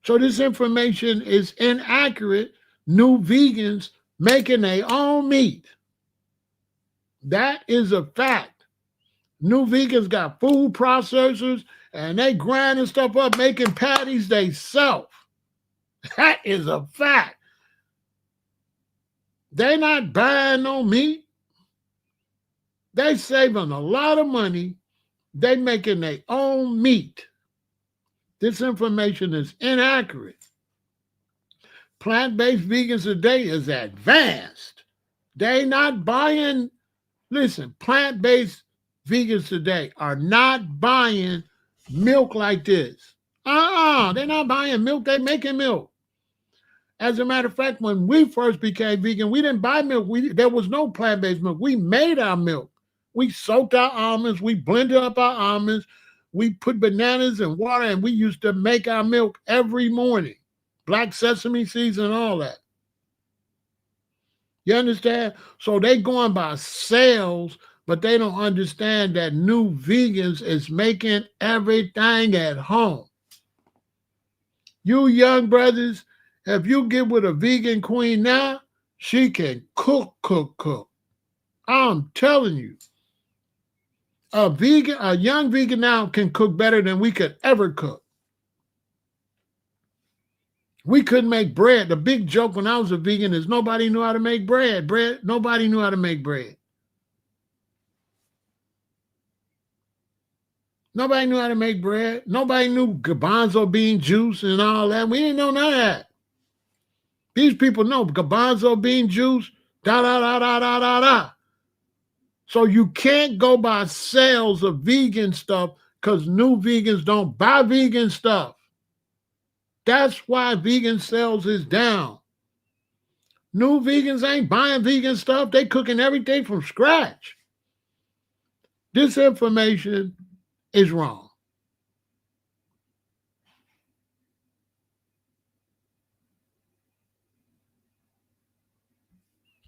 So this information is inaccurate. New vegans making their own meat. That is a fact. New vegans got food processors and they grinding stuff up, making patties they self. That is a fact. They not buying no meat. They saving a lot of money. They making their own meat. This information is inaccurate. Plant-based vegans today is advanced. They not buying, listen, plant-based vegans today are not buying milk like this. They're not buying milk, they making milk. As a matter of fact, when we first became vegan, we didn't buy milk. There was no plant-based milk. We made our milk. We soaked our almonds. We blended up our almonds. We put bananas and water, and we used to make our milk every morning. Black sesame seeds and all that. You understand? So they going by sales, but they don't understand that new vegans is making everything at home. You young brothers, if you get with a vegan queen now, she can cook. I'm telling you. A young vegan now can cook better than we could ever cook. We couldn't make bread. The big joke when I was a vegan is nobody knew how to make bread. Nobody knew how to make bread. Nobody knew how to make bread. Nobody knew garbanzo bean juice and all that. We didn't know none of that. These people know garbanzo bean juice, da. So you can't go by sales of vegan stuff because new vegans don't buy vegan stuff. That's why vegan sales is down. New vegans ain't buying vegan stuff. They cooking everything from scratch. This information is wrong.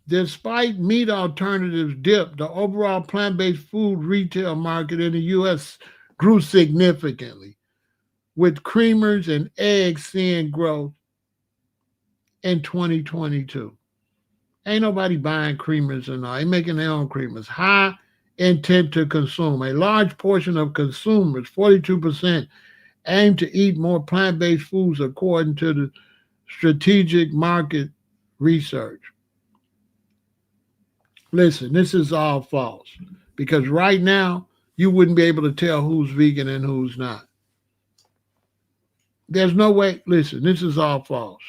Despite meat alternatives dip, the overall plant-based food retail market in the U.S. grew significantly, with creamers and eggs seeing growth in 2022. Ain't nobody buying creamers and all. They making their own creamers. High intent to consume. A large portion of consumers, 42%, aim to eat more plant-based foods according to the strategic market research. Listen, this is all false because right now you wouldn't be able to tell who's vegan and who's not. There's no way. Listen, this is all false.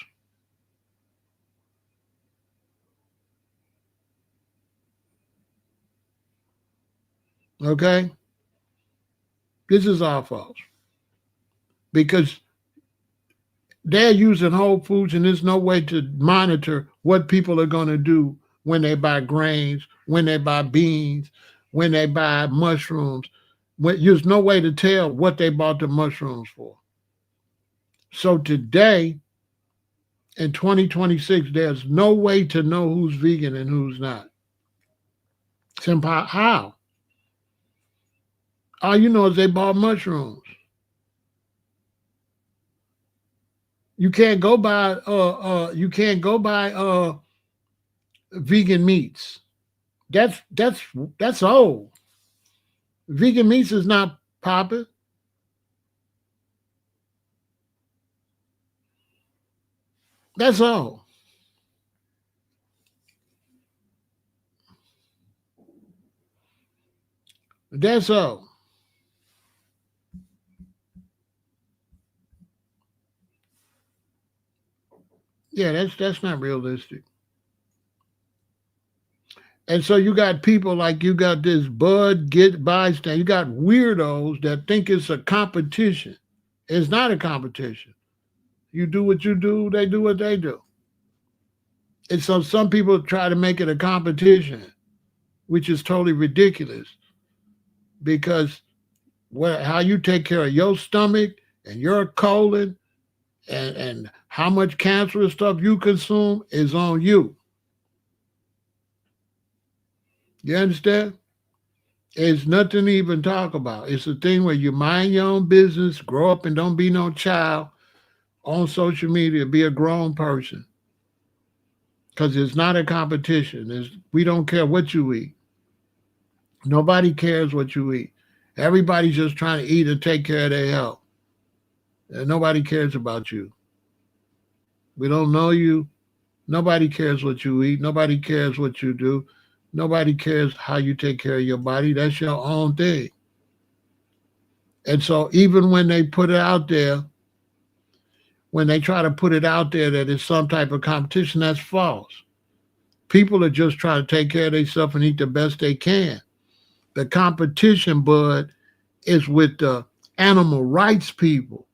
Okay? This is all false because they're using Whole Foods and there's no way to monitor what people are going to do when they buy grains, when they buy beans, when they buy mushrooms. There's no way to tell what they bought the mushrooms for. So today, in 2026, there's no way to know who's vegan and who's not. Simple. How? All you know is they bought mushrooms. You can't go buy vegan meats. That's old. Vegan meats is not popping. That's all. That's all. Yeah, that's not realistic. And so you got people like you got this Bud Get Bystand. You got weirdos that think it's a competition. It's not a competition. You do what you do, they do what they do. And so some people try to make it a competition, which is totally ridiculous because how you take care of your stomach and your colon and how much cancerous stuff you consume is on you. You understand? It's nothing to even talk about. It's a thing where you mind your own business, grow up and don't be no child on social media, be a grown person. Because it's not a competition. We don't care what you eat. Nobody cares what you eat. Everybody's just trying to eat and take care of their health. And nobody cares about you. We don't know you. Nobody cares what you eat. Nobody cares what you do. Nobody cares how you take care of your body. That's your own thing. And so even when they put it out there, when they try to put it out there that it's some type of competition, that's false. People are just trying to take care of themselves and eat the best they can. The competition, bud, is with the animal rights people,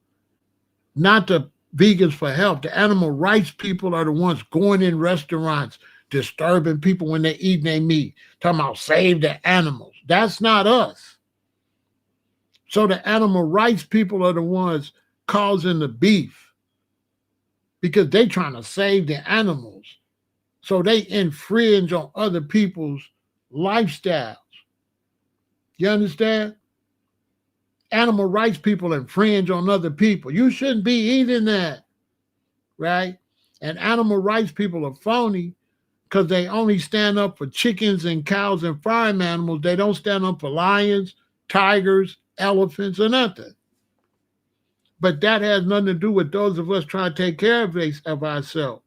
not the vegans for health. The animal rights people are the ones going in restaurants, disturbing people when they're eating their meat, talking about save the animals. That's not us. So the animal rights people are the ones causing the beef because they trying to save the animals. So they infringe on other people's lifestyles. You understand? Animal rights people infringe on other people. You shouldn't be eating that, right? And animal rights people are phony because they only stand up for chickens and cows and farm animals. They don't stand up for lions, tigers, elephants, or nothing. But that has nothing to do with those of us trying to take care of ourselves.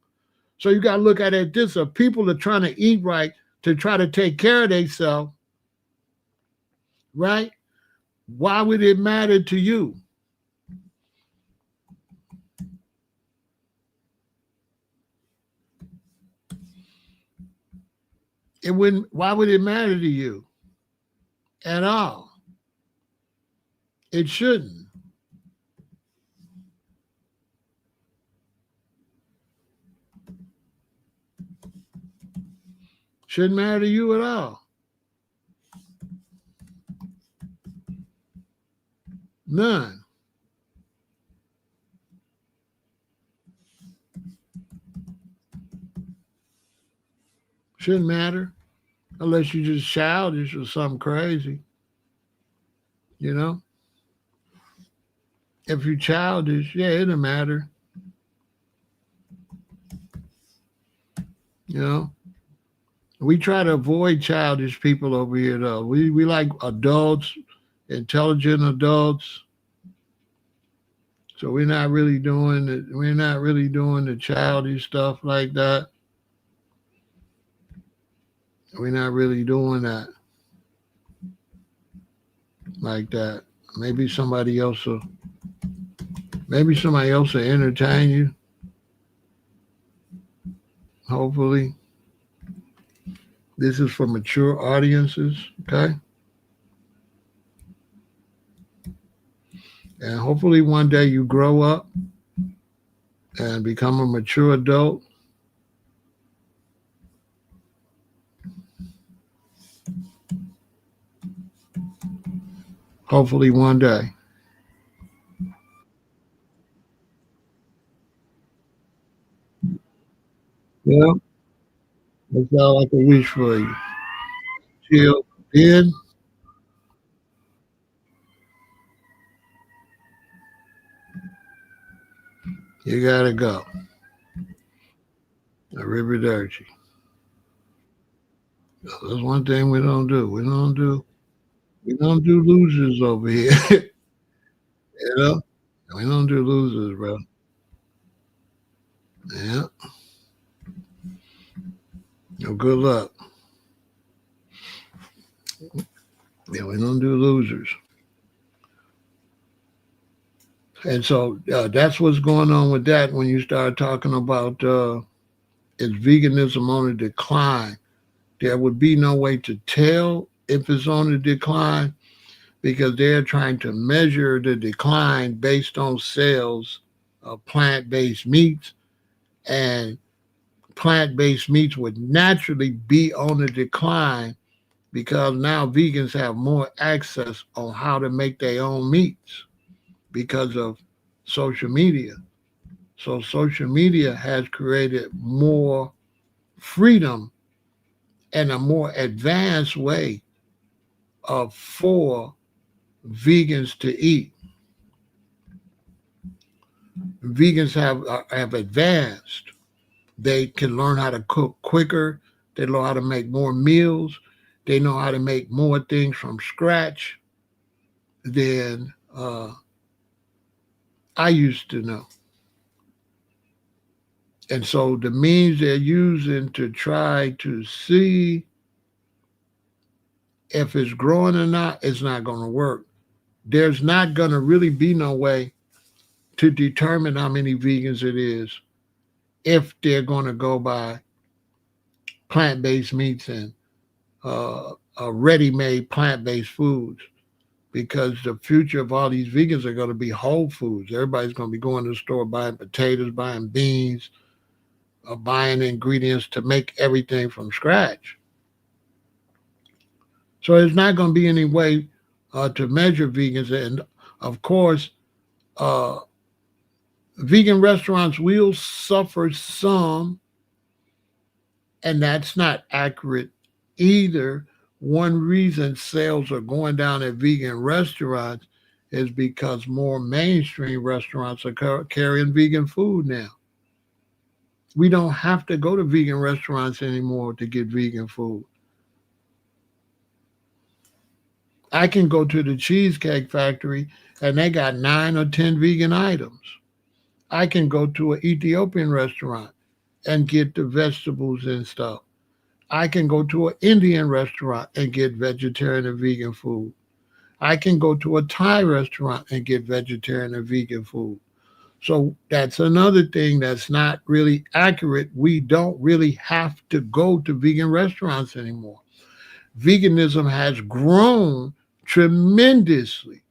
So you got to look at it this: if people are trying to eat right to try to take care of themselves, right? Why would it matter to you? It wouldn't. Why would it matter to you at all? It shouldn't. Shouldn't matter to you at all. None. Shouldn't matter unless you're just childish or something crazy. You know? If you're childish, yeah, it'll matter. You know? We try to avoid childish people over here, though. We like adults, intelligent adults. So we're not really doing it. We're not really doing the childish stuff like that. We're not really doing that like that. Maybe somebody else will entertain you. Hopefully. This is for mature audiences, okay? And hopefully one day you grow up and become a mature adult. Hopefully one day. Yeah, that's all I can wish for you. Till then, you gotta go. Arrivederci. That's one thing we don't do. We don't do losers over here. You know? We don't do losers, bro. Yeah. No good luck. Yeah, we don't do losers. And so that's what's going on with that when you start talking about is veganism on a decline. There would be no way to tell if it's on a decline because they're trying to measure the decline based on sales plant-based meats, and plant-based meats would naturally be on the decline because now vegans have more access on how to make their own meats because of social media. So social media has created more freedom and a more advanced way of for vegans to eat. Vegans have advanced. They can learn how to cook quicker. They know how to make more meals. They know how to make more things from scratch than I used to know. And so the means they're using to try to see if it's growing or not, it's not going to work. There's not going to really be no way to determine how many vegans it is if they're going to go by plant-based meats and ready-made plant-based foods, because the future of all these vegans are going to be whole foods. Everybody's going to be going to the store buying potatoes, buying beans, buying ingredients to make everything from scratch. So there's not going to be any way to measure vegans. And of course, uh, vegan restaurants will suffer some, and that's not accurate either. One reason sales are going down at vegan restaurants is because more mainstream restaurants are carrying vegan food now. We don't have to go to vegan restaurants anymore to get vegan food. I can go to the Cheesecake Factory and they got 9 or 10 vegan items. I can go to an Ethiopian restaurant and get the vegetables and stuff. I can go to an Indian restaurant and get vegetarian and vegan food. I can go to a Thai restaurant and get vegetarian and vegan food. So that's another thing that's not really accurate. We don't really have to go to vegan restaurants anymore. Veganism has grown tremendously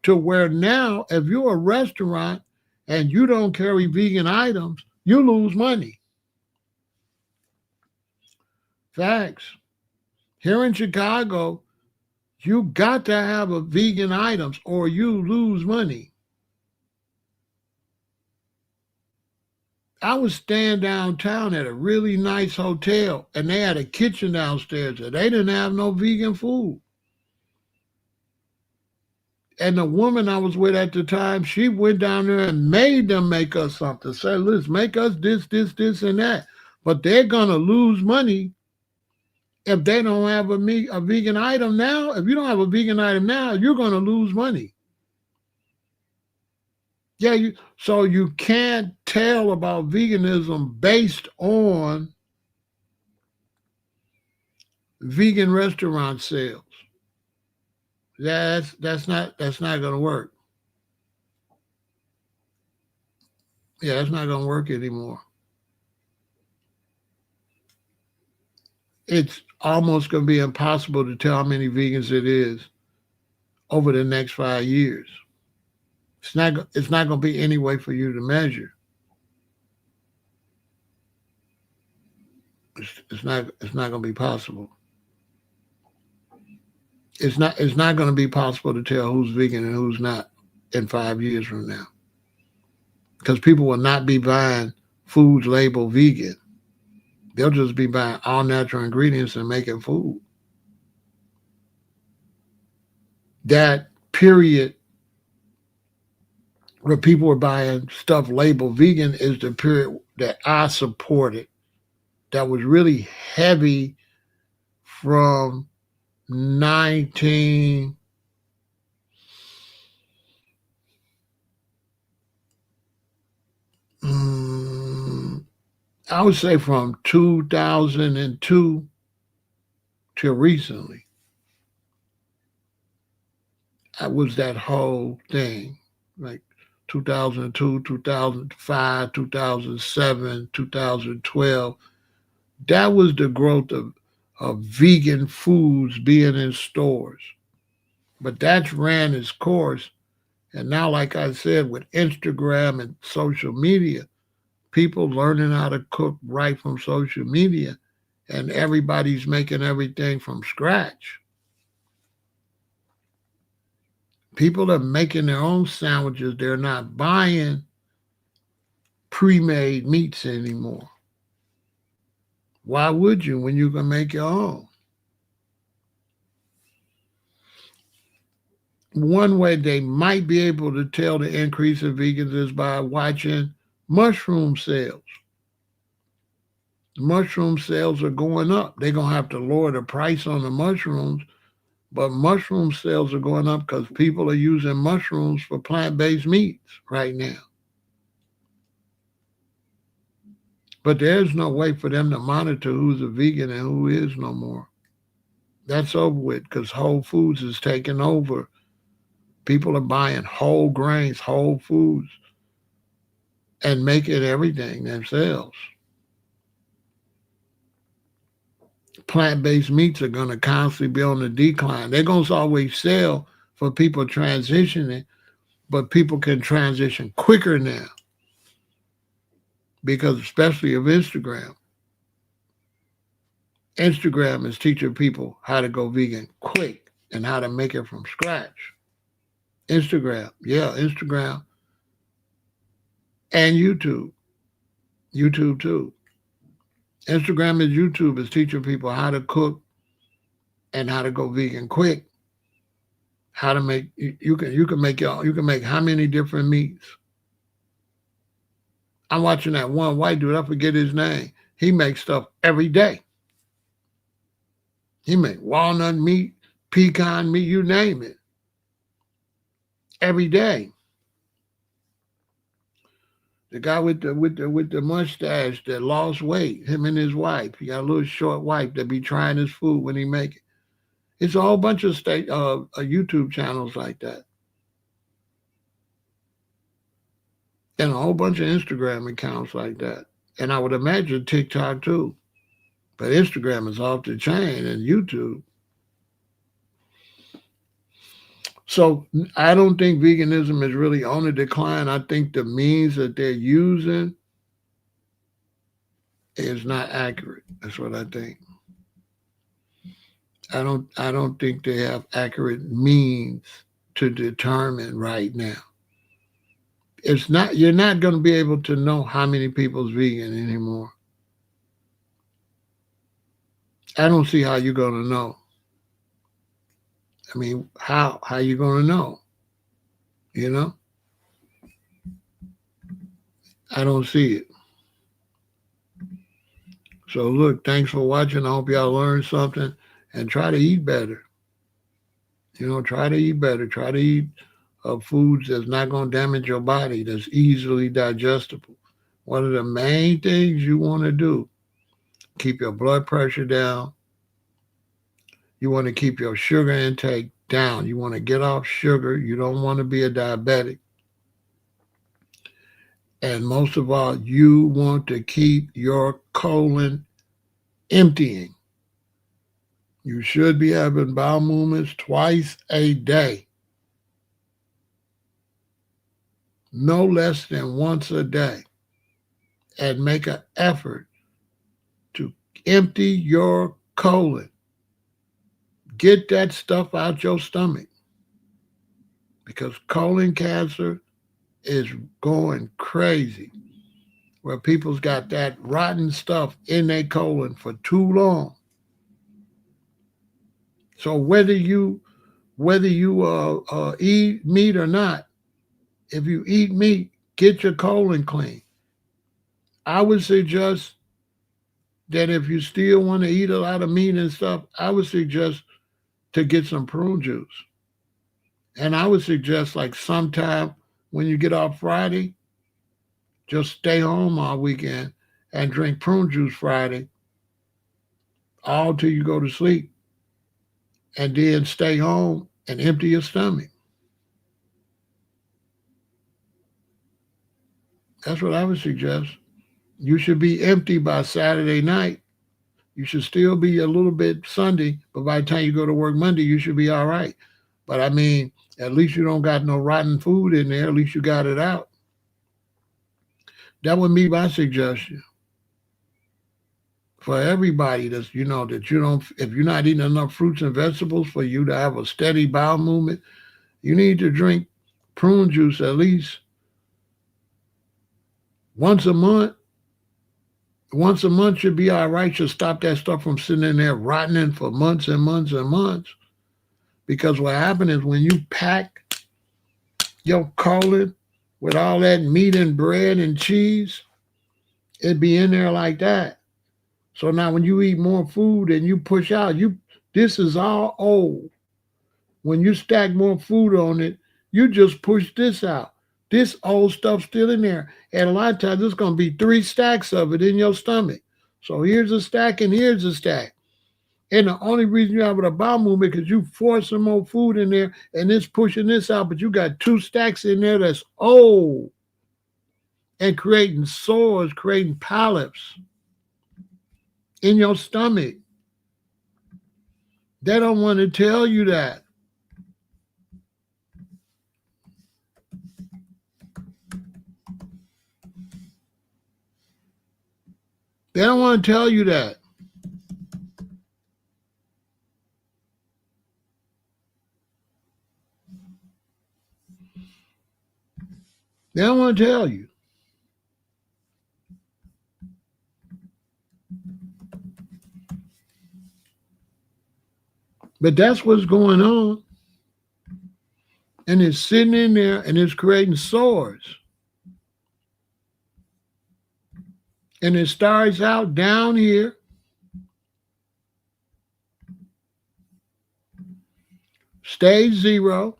to where now, if you're a restaurant and you don't carry vegan items, you lose money. Facts. Here in Chicago, you got to have a vegan items or you lose money. I was staying downtown at a really nice hotel and they had a kitchen downstairs and they didn't have no vegan food. And the woman I was with at the time, she went down there and made them make us something. Said, let's make us this, and that. But they're going to lose money if they don't have a vegan item now. If you don't have a vegan item now, you're going to lose money. Yeah, so you can't tell about veganism based on vegan restaurant sales. That's not going to work. Yeah, that's not going to work anymore. It's almost going to be impossible to tell how many vegans it is over the next 5 years. It's not going to be any way for you to measure. It's not going to be possible. It's not going to be possible to tell who's vegan and who's not in 5 years from now, because people will not be buying foods labeled vegan. They'll just be buying all natural ingredients and making food. That period where people were buying stuff labeled vegan is the period that I supported. That was really heavy from 19 I would say from 2002 till recently. That was that whole thing, like 2002, 2005, 2007, 2012. That was the growth of vegan foods being in stores. But that's ran its course, And now, like I said, with Instagram and social media, people learning how to cook right from social media, and everybody's making everything from scratch. People are making their own sandwiches. They're not buying pre-made meats anymore. Why would you when you can make your own? One way they might be able to tell the increase of vegans is by watching mushroom sales. Mushroom sales are going up. They're going to have to lower the price on the mushrooms, but mushroom sales are going up because people are using mushrooms for plant-based meats right now. But there's no way for them to monitor who's a vegan and who is no more. That's over with because Whole Foods is taking over. People are buying whole grains, whole foods, and making everything themselves. Plant-based meats are going to constantly be on the decline. They're going to always sell for people transitioning, but people can transition quicker now because especially of Instagram. Instagram is teaching people how to go vegan quick and how to make it from scratch. Instagram, yeah, Instagram and YouTube. YouTube too. Instagram and YouTube is teaching people how to cook and how to go vegan quick. How to make you can make how many different meats? I'm watching that one white dude, I forget his name. He makes stuff every day. He make walnut meat, pecan meat, you name it. Every day. The guy with the mustache that lost weight, him and his wife. He got a little short wife that be trying his food when he make it. It's a whole bunch of YouTube channels like that. And a whole bunch of Instagram accounts like that. And I would imagine TikTok too. But Instagram is off the chain and YouTube. So I don't think veganism is really on the decline. I think the means that they're using is not accurate. That's what I think. I don't think they have accurate means to determine right now. It's not you're not going to be able to know how many people's vegan anymore. I don't see how you're going to know. I mean, how you going to know? You know? I don't see it. So look, thanks for watching. I hope y'all learned something and try to eat better. You know, try to eat better. Try to eat foods that's not going to damage your body, that's easily digestible. One of the main things you want to do, keep your blood pressure down. You want to keep your sugar intake down. You want to get off sugar. You don't want to be a diabetic. And most of all, you want to keep your colon emptying. You should be having bowel movements twice a day. No less than once a day. And make an effort to empty your colon. Get that stuff out your stomach. Because colon cancer is going crazy. Where people's got that rotten stuff in their colon for too long. So whether you eat meat or not, if you eat meat, get your colon clean. I would suggest that if you still want to eat a lot of meat and stuff, I would suggest to get some prune juice. And I would suggest like sometime when you get off Friday, just stay home all weekend and drink prune juice Friday, all till you go to sleep. And then stay home and empty your stomach. That's what I would suggest. You should be empty by Saturday night. You should still be a little bit Sunday, but by the time you go to work Monday, you should be all right. But I mean, at least you don't got no rotten food in there. At least you got it out. That would be my suggestion for everybody. That's that you don't. If you're not eating enough fruits and vegetables for you to have a steady bowel movement, you need to drink prune juice at least once a month. Once a month should be all right. Should stop that stuff from sitting in there rotting for months and months and months. Because what happens is when you pack your colon with all that meat and bread and cheese, it be in there like that. So now when you eat more food and you push out, this is all old. When you stack more food on it, you just push this out. This old stuff still in there. And a lot of times there's gonna be 3 stacks of it in your stomach. So here's a stack and here's a stack. And the only reason you have a bowel movement because you force some more food in there and it's pushing this out, but you got 2 stacks in there that's old and creating sores, creating polyps in your stomach. They don't want to tell you that. They don't want to tell you that. They don't want to tell you. But that's what's going on. And it's sitting in there and it's creating sores. And it starts out down here. Stage 0.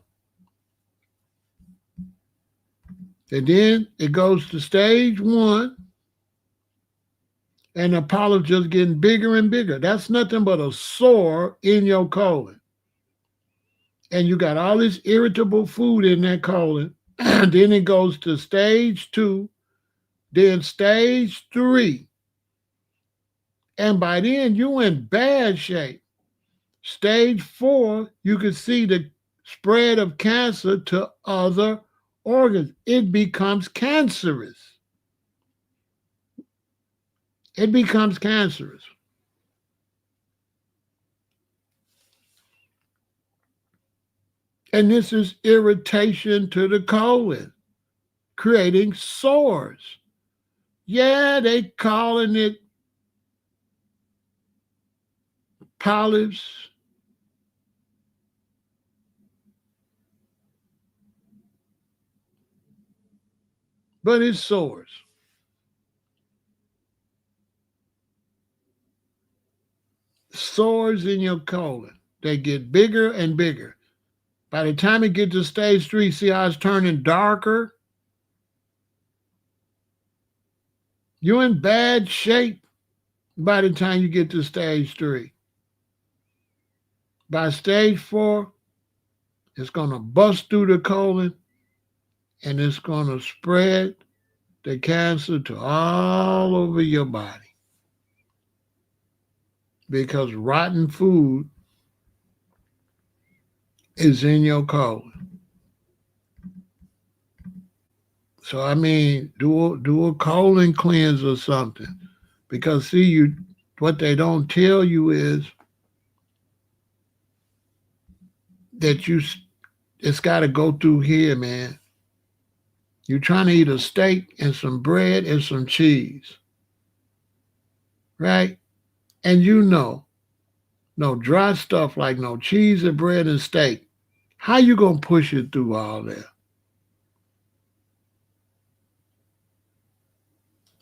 And then it goes to stage 1. And the polyps just getting bigger and bigger. That's nothing but a sore in your colon. And you got all this irritable food in that colon. Then it goes to stage 2, then stage 3. And by then, you in bad shape. Stage 4, you can see the spread of cancer to other organs. It becomes cancerous. It becomes cancerous. And this is irritation to the colon, creating sores. Yeah, they calling it polyps. But it's sores. Sores in your colon. They get bigger and bigger. By the time it gets to stage 3, see how it's turning darker? You're in bad shape by the time you get to stage 3. By stage 4, it's going to bust through the colon and it's going to spread the cancer to all over your body. Because rotten food is in your colon. So I mean, do a colon cleanse or something. Because see, what they don't tell you is that it's got to go through here, man. You're trying to eat a steak and some bread and some cheese, right? And no dry stuff like no cheese and bread and steak. How you gonna push it through all that?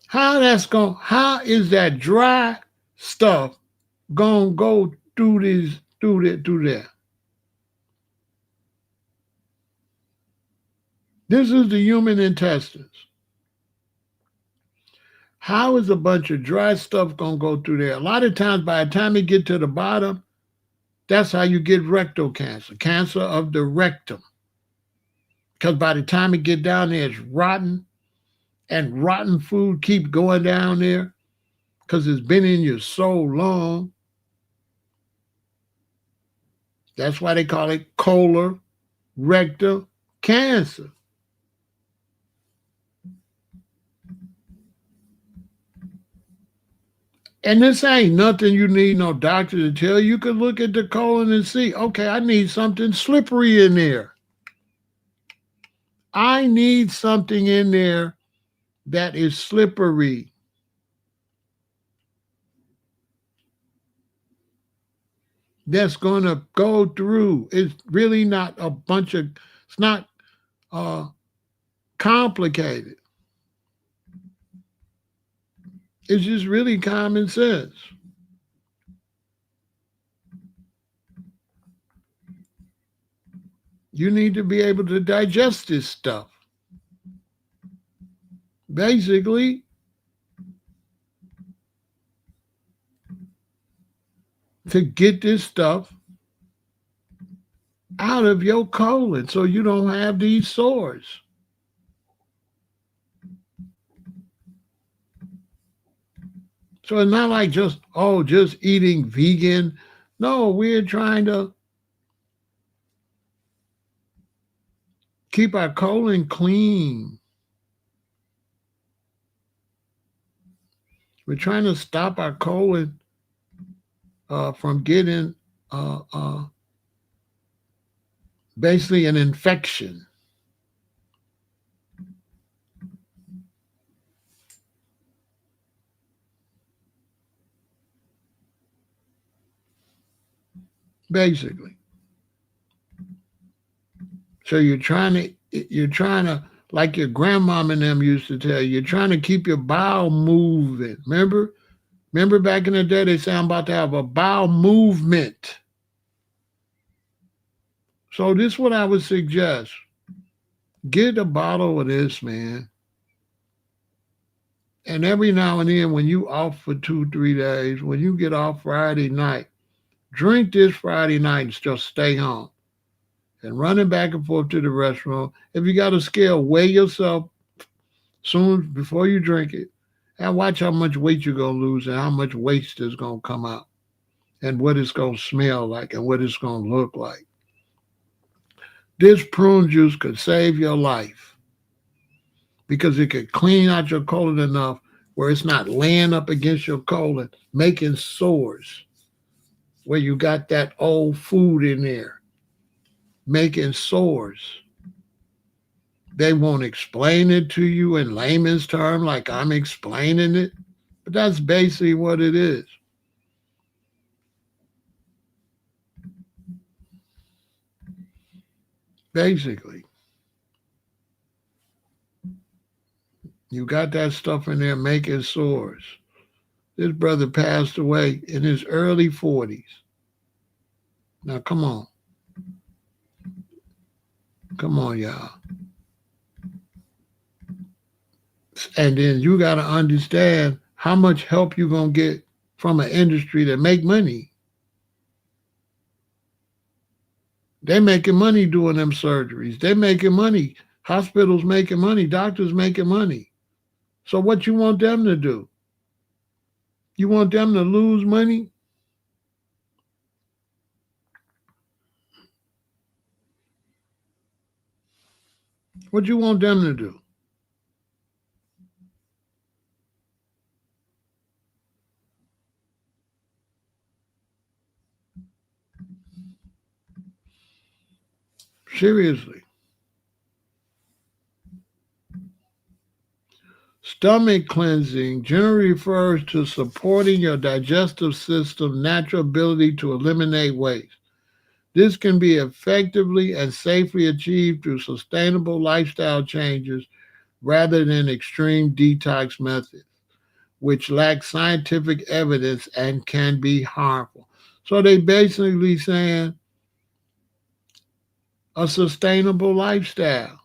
How is that dry stuff gonna go through there? This is the human intestines. How is a bunch of dry stuff gonna go through there? A lot of times, by the time you get to the bottom, that's how you get rectal cancer, cancer of the rectum. Because by the time it get down there, it's rotten, and rotten food keep going down there because it's been in you so long. That's why they call it colorectal cancer. And this ain't nothing you need no doctor to tell you. You could look at the colon and see, okay, I need something slippery in there. I need something in there that is slippery. That's going to go through. It's really not a bunch of, it's not uh, complicated. It's just really common sense. You need to be able to digest this stuff. Basically, to get this stuff out of your colon so you don't have these sores. So it's not like just, oh, just eating vegan. No, we're trying to keep our colon clean. We're trying to stop our colon from getting basically an infection. Basically. So you're trying to, like your grandmom and them used to tell you, you're trying to keep your bowel moving. Remember back in the day, they say I'm about to have a bowel movement. So this is what I would suggest. Get a bottle of this, man. And every now and then, when you off for 2, 3 days, when you get off Friday night, drink this Friday night and just stay home. And running back and forth to the restaurant. If you got a scale, weigh yourself soon before you drink it. And watch how much weight you're going to lose and how much waste is going to come out. And what it's going to smell like and what it's going to look like. This prune juice could save your life because it could clean out your colon enough where it's not laying up against your colon, making sores where you got that old food in there, making sores. They won't explain it to you in layman's terms like I'm explaining it, but that's basically what it is. Basically, you got that stuff in there making sores. This brother passed away in his early 40s. Now, come on. Come on, y'all. And then you got to understand how much help you're going to get from an industry that make money. They making money doing them surgeries. They making money. Hospitals making money. Doctors making money. So what you want them to do? You want them to lose money? What you want them to do? Seriously. Stomach cleansing generally refers to supporting your digestive system's natural ability to eliminate waste. This can be effectively and safely achieved through sustainable lifestyle changes rather than extreme detox methods, which lack scientific evidence and can be harmful. So they basically saying a sustainable lifestyle.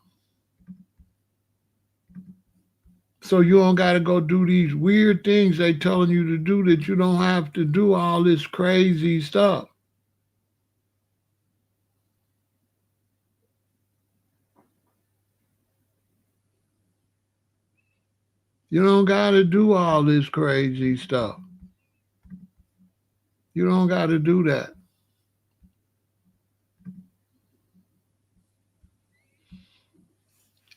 So you don't got to go do these weird things they telling you to do that you don't have to do all this crazy stuff. You don't got to do all this crazy stuff. You don't got to do that.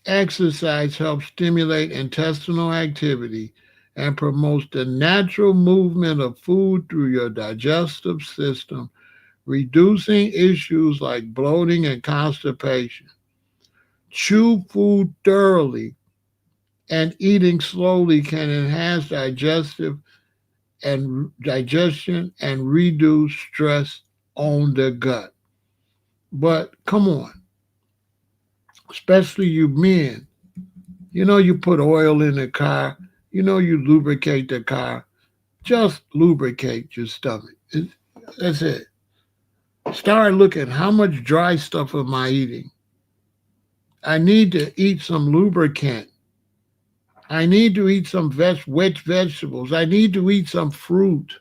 Exercise helps stimulate intestinal activity and promotes the natural movement of food through your digestive system, reducing issues like bloating and constipation. Chew food thoroughly and eating slowly can enhance digestion and reduce stress on the gut. But come on, especially you men, you put oil in the car, you lubricate the car. Just lubricate your stomach. That's it. Start looking how much dry stuff am I eating? I need to eat some lubricant. I need to eat some wet vegetables. I need to eat some fruit.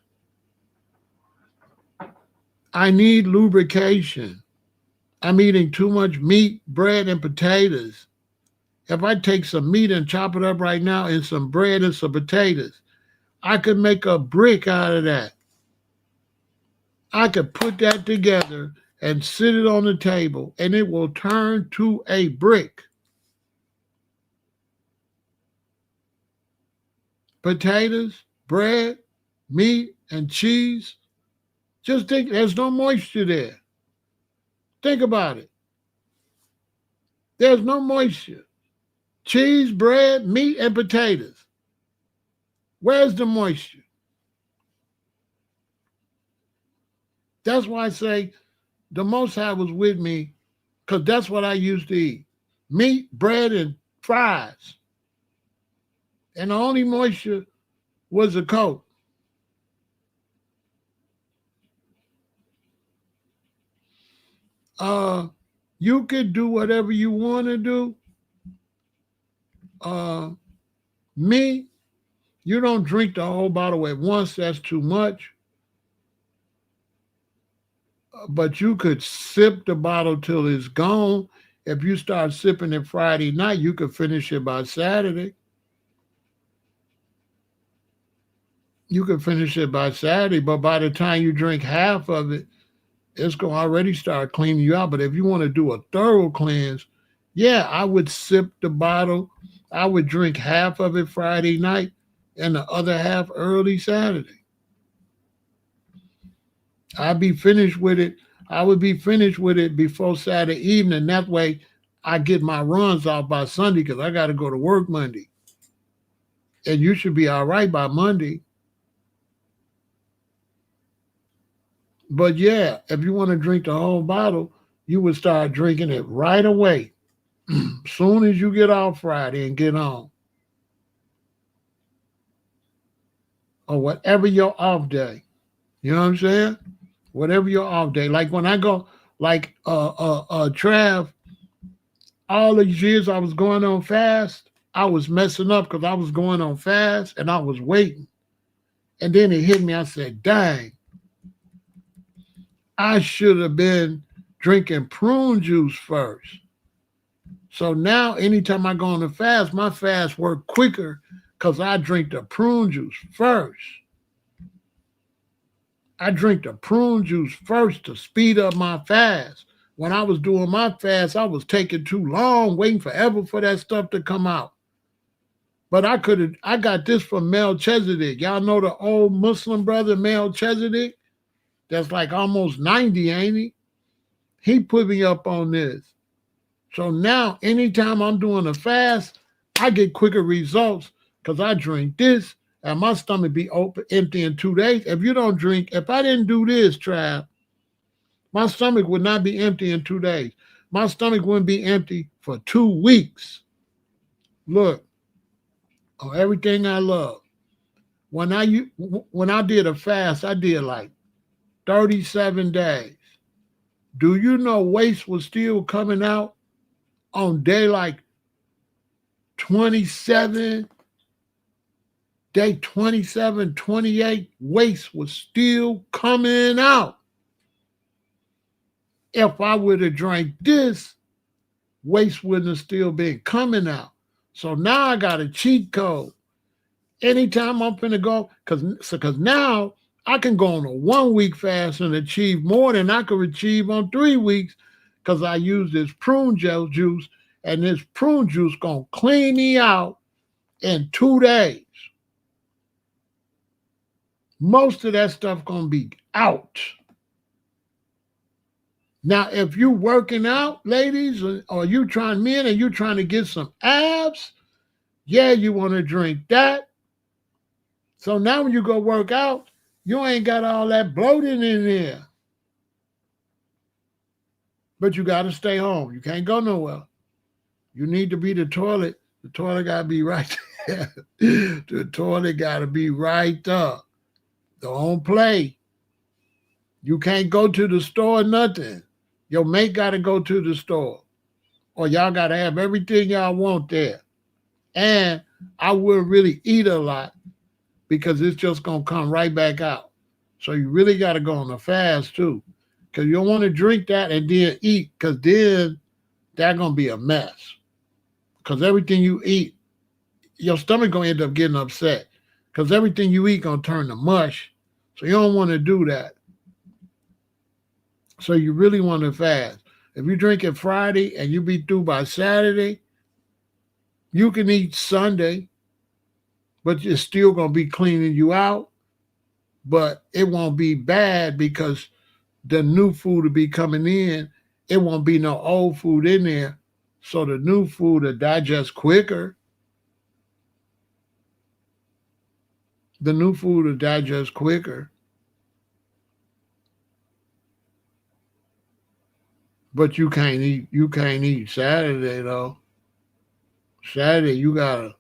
I need lubrication. I'm eating too much meat, bread, and potatoes. If I take some meat and chop it up right now and some bread and some potatoes, I could make a brick out of that. I could put that together and sit it on the table and it will turn to a brick. Potatoes, bread, meat, and cheese. Just think there's no moisture there. Think about it. There's no moisture. Cheese, bread, meat, and potatoes. Where's the moisture? That's why I say the Most High was with me, because that's what I used to eat. Meat, bread, and fries. And the only moisture was a Coke. You could do whatever you want to do. Me, you don't drink the whole bottle at once. That's too much. But you could sip the bottle till it's gone. If you start sipping it Friday night, you could finish it by Saturday. You could finish it by Saturday, but by the time you drink half of it, it's going to already start cleaning you out. But if you want to do a thorough cleanse, yeah, I would sip the bottle. I would drink half of it Friday night and the other half early Saturday. I'd be finished with it. I would be finished with it before Saturday evening. That way I get my runs off by Sunday because I got to go to work Monday. And you should be all right by Monday. But yeah, if you want to drink the whole bottle, you would start drinking it right away. Soon as you get off Friday and get on. Or whatever your off day. You know what I'm saying? Whatever your off day. Like when I go, like Trav, all these years I was going on fast, I was messing up because I was going on fast and I was waiting. And then it hit me. I said, dang, I should have been drinking prune juice first. So now anytime I go on a fast, my fast work quicker because I drink the prune juice first. I drink the prune juice first to speed up my fast. When I was doing my fast, I was taking too long, waiting forever for that stuff to come out. But I got this from Melchizedek. Y'all know the old Muslim brother Melchizedek? That's like almost 90, ain't he? He put me up on this. So now, anytime I'm doing a fast, I get quicker results because I drink this and my stomach be empty in 2 days. If I didn't do this, Trav, my stomach would not be empty in 2 days. My stomach wouldn't be empty for 2 weeks. Look, everything I love. When I did a fast, I did like 37 days. Do you know waste was still coming out on day like 27, day 27, 28, waste was still coming out. If I would have drank this, waste wouldn't have still been coming out. So now I got a cheat code. Anytime I'm finna go, because now I can go on a 1 week fast and achieve more than I could achieve on 3 weeks because I use this prune gel juice and this prune juice gonna clean me out in 2 days. Most of that stuff gonna be out. Now, if you working out, ladies, or you trying men and you trying to get some abs, yeah, you want to drink that. So now when you go work out, you ain't got all that bloating in there. But you got to stay home. You can't go nowhere. You need to be the toilet. The toilet got to be right there. The toilet got to be right there. Don't play. You can't go to the store, nothing. Your mate got to go to the store. Or y'all got to have everything y'all want there. And I wouldn't really eat a lot because it's just going to come right back out. So you really got to go on a fast too. Because you don't want to drink that and then eat, because then that's going to be a mess. Because everything you eat, your stomach going to end up getting upset. Because everything you eat going to turn to mush. So you don't want to do that. So you really want to fast. If you drink it Friday and you be through by Saturday, you can eat Sunday, but it's still going to be cleaning you out. But it won't be bad because the new food will be coming in. It won't be no old food in there. So the new food will digest quicker. The new food will digest quicker. But you can't eat Saturday though. Saturday you gotta,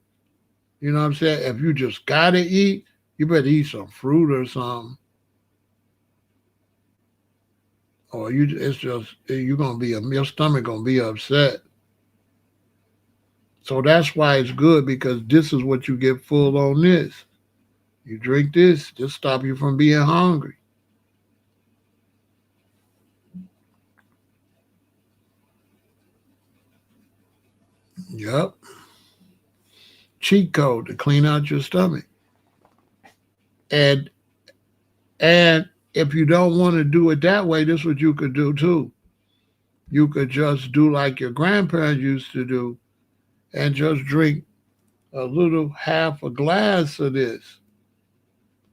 you know what I'm saying? If you just gotta eat, you better eat some fruit or something. Or it's just you're gonna be your stomach gonna be upset. So that's why it's good, because this is what you get full on this. You drink this, just stop you from being hungry. Yep. Cheat code to clean out your stomach. And and if you don't want to do it that way, this is what you could do too. You could just do like your grandparents used to do and just drink a little half a glass of this.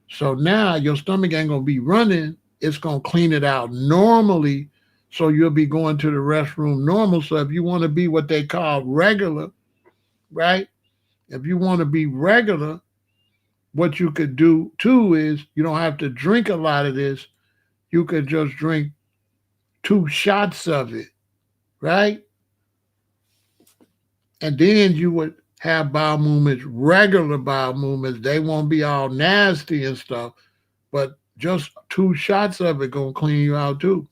So now your stomach ain't gonna be running. It's gonna clean it out normally. So you'll be going to the restroom normal. So if you want to be what they call regular, right? If you want to be regular, what you could do too is you don't have to drink a lot of this. You could just drink 2 shots of it, right? And then you would have bowel movements, regular bowel movements. They won't be all nasty and stuff, but just 2 shots of it gonna clean you out too.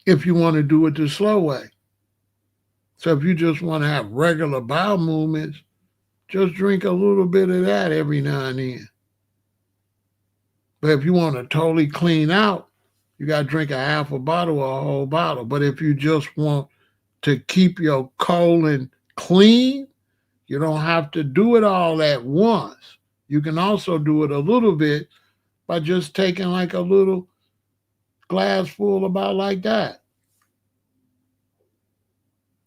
If you want to do it the slow way. So if you just want to have regular bowel movements, just drink a little bit of that every now and then. But if you want to totally clean out, you got to drink a half a bottle or a whole bottle. But if you just want to keep your colon clean, you don't have to do it all at once. You can also do it a little bit by just taking like a little glass full about like that.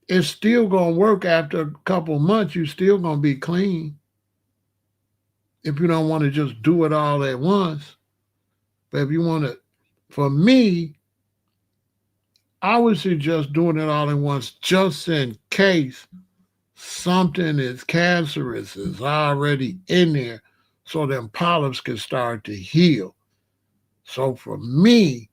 It's still going to work after a couple months. You're still going to be clean if you don't want to just do it all at once. But if you want to, for me, I would suggest doing it all at once just in case something is cancerous is already in there so them polyps can start to heal. So for me,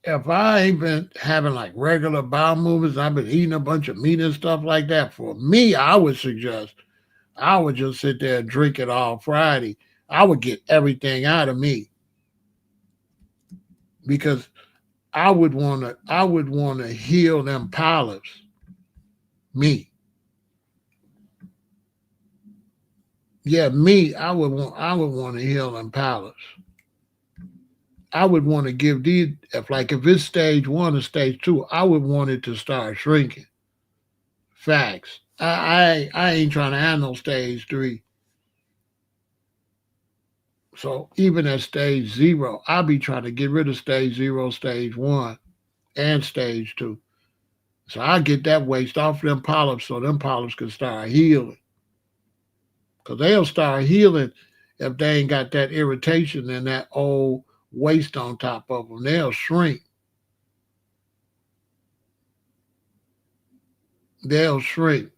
if I ain't been having like regular bowel movements, I've been eating a bunch of meat and stuff like that, for me, I would suggest I would just sit there and drink it all Friday. I would get everything out of me because I would want to heal them polyps. Me. Yeah, me, I would want to heal them polyps. I would want to give these, if it's stage 1 or stage 2, I would want it to start shrinking. Facts. I ain't trying to have no stage 3. So even at stage 0, I'll be trying to get rid of stage 0, stage 1, and stage 2. So I get that waste off them polyps so them polyps can start healing. Because they'll start healing if they ain't got that irritation and that old waste on top of them. They'll shrink. They'll shrink.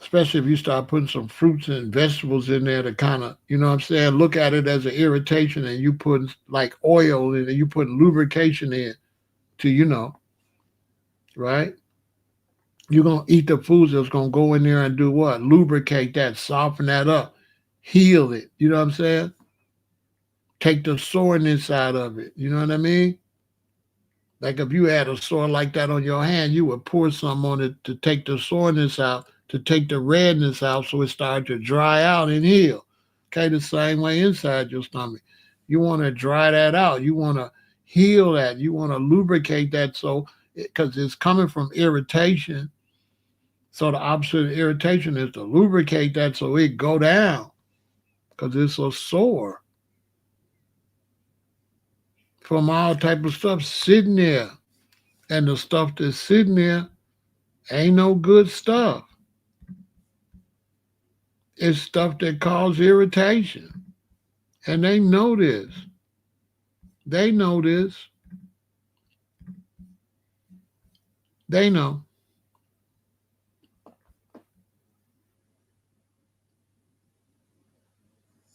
Especially if you start putting some fruits and vegetables in there to kind of, you know what I'm saying, look at it as an irritation and you put like oil in and you put lubrication in to, right? You're going to eat the foods that's going to go in there and do what? Lubricate that, soften that up, heal it. You know what I'm saying? Take the soreness out of it. You know what I mean? Like if you had a sore like that on your hand, you would pour some on it to take the soreness out, to take the redness out so it started to dry out and heal. Okay, the same way inside your stomach. You want to dry that out. You want to heal that. You want to lubricate that so because it's coming from irritation. So the opposite of irritation is to lubricate that so it go down because it's a sore from all type of stuff sitting there. And the stuff that's sitting there ain't no good stuff. It's stuff that causes irritation. And they know this. They know this. They know.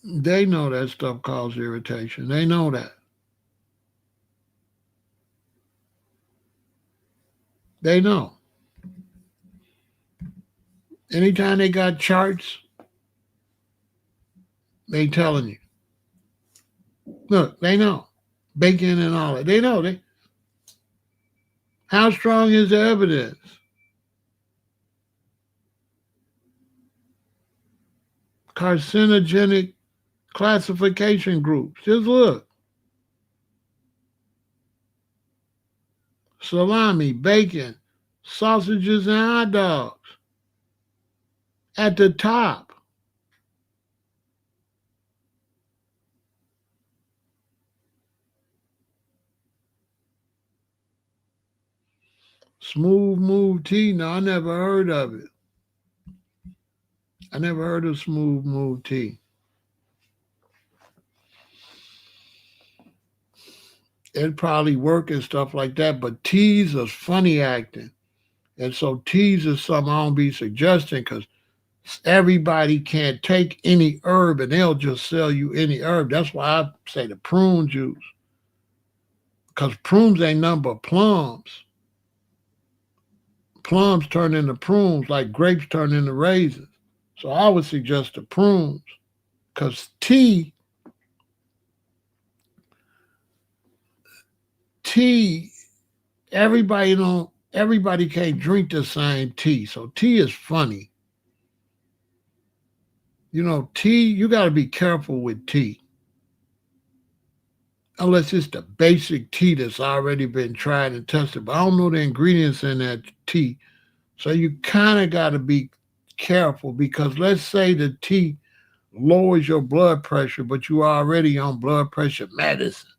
They know that stuff causes irritation. They know that. They know. Anytime they got charts, they telling you. Look, they know. Bacon and all that. They know. How strong is the evidence? Carcinogenic classification groups. Just look. Salami, bacon, sausages, and hot dogs at the top. Smooth Move tea. No, I never heard of it. I never heard of Smooth Move tea. It probably work and stuff like that, but teas is funny acting. And so teas is something I don't be suggesting because everybody can't take any herb and they'll just sell you any herb. That's why I say the prune juice. Because prunes ain't nothing but plums. Plums turn into prunes like grapes turn into raisins. So I would suggest the prunes. Because tea, everybody can't drink the same tea. So tea is funny. Tea, you got to be careful with tea. Unless it's the basic tea that's already been tried and tested. But I don't know the ingredients in that tea. So you kind of got to be careful because let's say the tea lowers your blood pressure, but you are already on blood pressure medicine.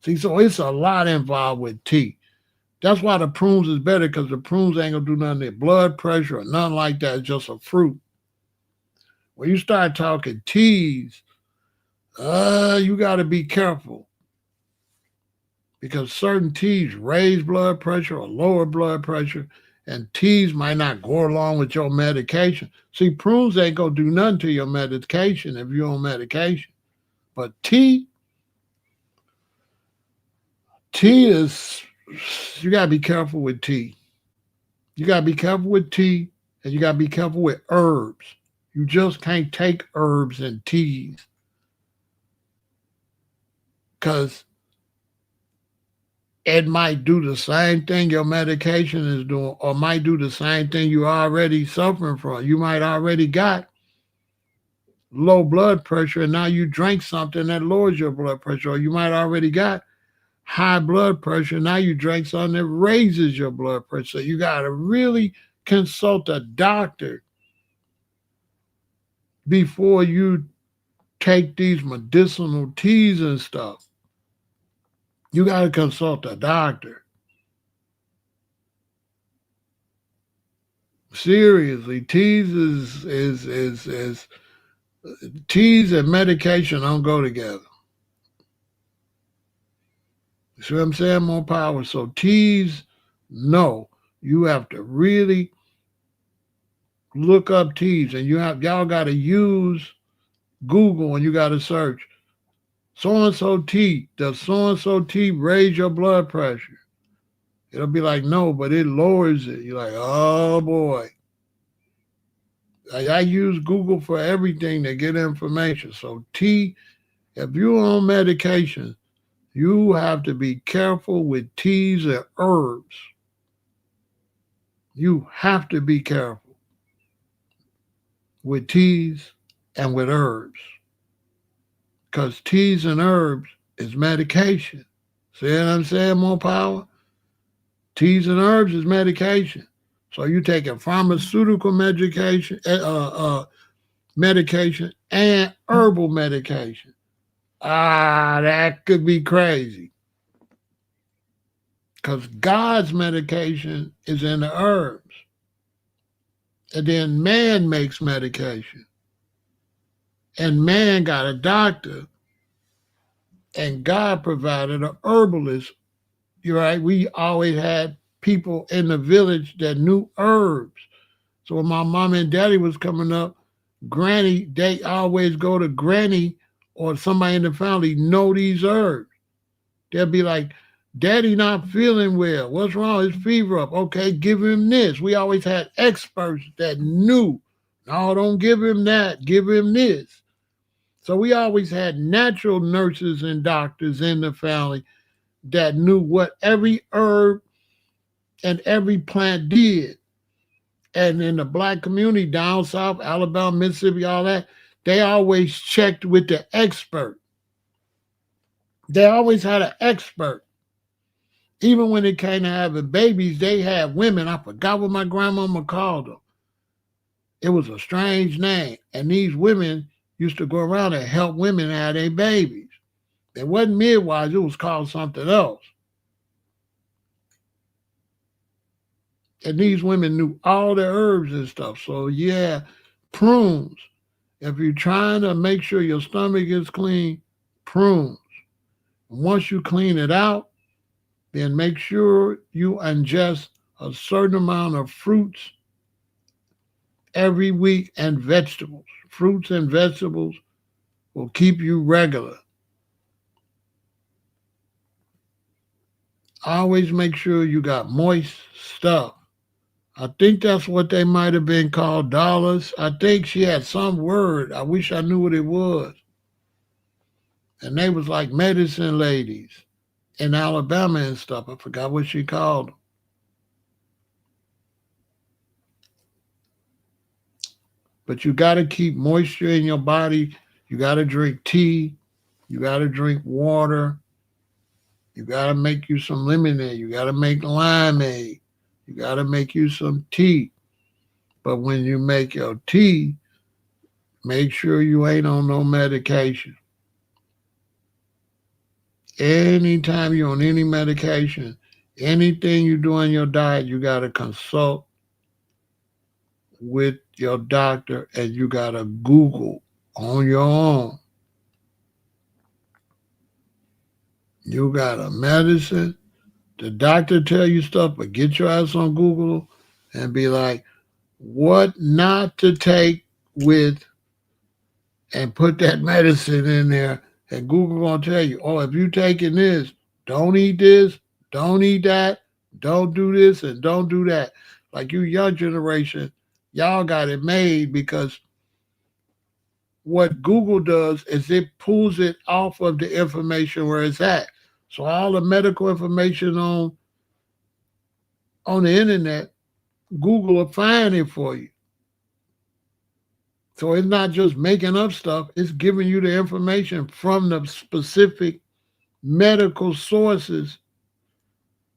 See, so it's a lot involved with tea. That's why the prunes is better because the prunes ain't going to do nothing to blood pressure or nothing like that. It's just a fruit. When you start talking teas, you got to be careful because certain teas raise blood pressure or lower blood pressure, and teas might not go along with your medication. See, prunes ain't going to do nothing to your medication if you're on medication. But tea is, you got to be careful with tea. You got to be careful with tea, and you got to be careful with herbs. You just can't take herbs and teas because it might do the same thing your medication is doing or might do the same thing you're already suffering from. You might already got low blood pressure and now you drink something that lowers your blood pressure, or you might already got high blood pressure. Now you drink something that raises your blood pressure. So you got to really consult a doctor before you take these medicinal teas and stuff. You got to consult a doctor. Seriously, teas and medication don't go together. You see what I'm saying? More power. So teas, no. You have to really look up teas, and y'all got to use Google, and you got to search so and so tea. Does so and so tea raise your blood pressure? It'll be like no, but it lowers it. You're like, oh boy. I use Google for everything to get information. So tea, if you're on medication, you have to be careful with teas and herbs. You have to be careful with teas and with herbs. Because teas and herbs is medication. See what I'm saying? More power. Teas and herbs is medication. So you taking pharmaceutical medication and herbal medication. That could be crazy. Because God's medication is in the herbs. And then man makes medication. And man got a doctor. And God provided a herbalist. You're right. We always had people in the village that knew herbs. So when my mom and daddy was coming up, Granny, they always go to Granny or somebody in the family know these herbs. They'll be like, Daddy not feeling well. What's wrong? His fever up. Okay, give him this. We always had experts that knew. No, don't give him that. Give him this. So we always had natural nurses and doctors in the family that knew what every herb and every plant did. And in the black community down south, Alabama, Mississippi, all that, they always checked with the expert. They always had an expert. Even when it came to having babies, they had women. I forgot what my grandmama called them. It was a strange name. And these women used to go around and help women have their babies. It wasn't midwives, it was called something else. And these women knew all the herbs and stuff. So yeah, prunes. If you're trying to make sure your stomach is clean, prunes. Once you clean it out, then make sure you ingest a certain amount of fruits every week and vegetables. Fruits and vegetables will keep you regular. Always make sure you got moist stuff. I think that's what they might have been called, dollars. I think she had some word. I wish I knew what it was. And they was like medicine ladies in Alabama and stuff. I forgot what she called them. But you got to keep moisture in your body. You got to drink tea. You got to drink water. You got to make you some lemonade. You got to make limeade. You got to make you some tea. But when you make your tea, make sure you ain't on no medication. Anytime you're on any medication, anything you do in your diet, you got to consult with your doctor and you got to Google on your own. You got a medicine. The doctor tell you stuff, but get your ass on Google and be like, what not to take with, and put that medicine in there. And Google gonna tell you, oh, if you taking this, don't eat this, don't eat that, don't do this, and don't do that. Like you young generation, y'all got it made because what Google does is it pulls it off of the information where it's at. So all the medical information on the internet, Google will find it for you. So it's not just making up stuff, it's giving you the information from the specific medical sources.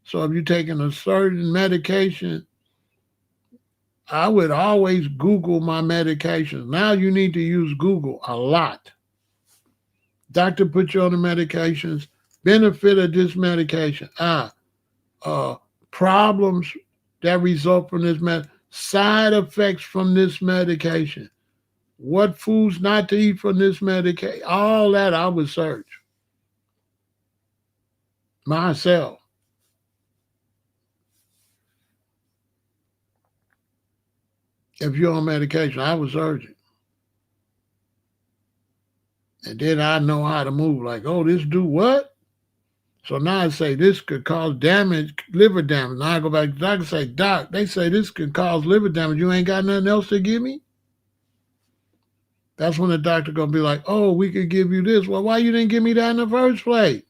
So if you're taking a certain medication, I would always Google my medications. Now you need to use Google a lot. Doctor put you on the medications. Benefit of this medication. Uh, Problems that result from this side effects from this medication. What foods not to eat from this medication. All that I would search myself. If you're on medication, I was search it. And then I know how to move. Like, oh, this do what? So now I say this could cause damage, liver damage. Now I go back to the doctor and say, Doc, they say this could cause liver damage. You ain't got nothing else to give me? That's when the doctor gonna be like, oh, we could give you this. Well, why you didn't give me that in the first place?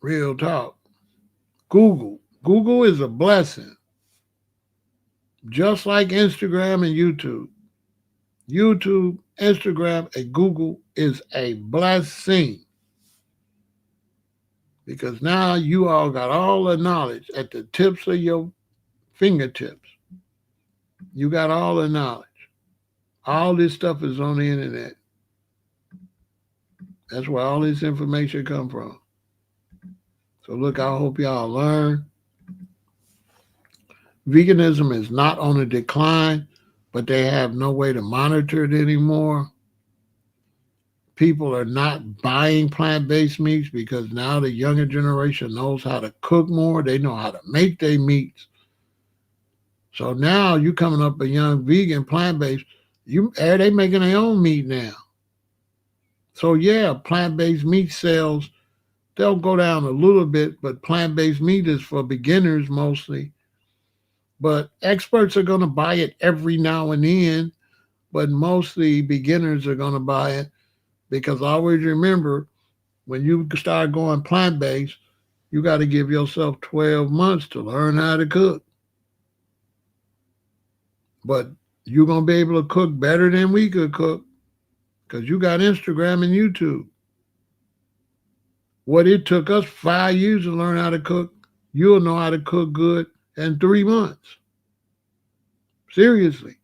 Real talk. Google. Google is a blessing. Just like Instagram and YouTube. YouTube, Instagram, and Google is a blessing. Because now you all got all the knowledge at the tips of your fingertips. You got all the knowledge. All this stuff is on the internet. That's where all this information come from. So look, I hope y'all learn. Veganism is not on a decline, but they have no way to monitor it anymore. People are not buying plant-based meats because now the younger generation knows how to cook more. They know how to make their meats. So now you coming up a young vegan plant-based, they making their own meat now. So yeah, plant-based meat sales, they'll go down a little bit, but plant-based meat is for beginners mostly. But experts are going to buy it every now and then, but mostly beginners are going to buy it because always remember, when you start going plant-based, you got to give yourself 12 months to learn how to cook. But you're going to be able to cook better than we could cook because you got Instagram and YouTube. What it took us 5 years to learn how to cook, you'll know how to cook good in 3 months. Seriously.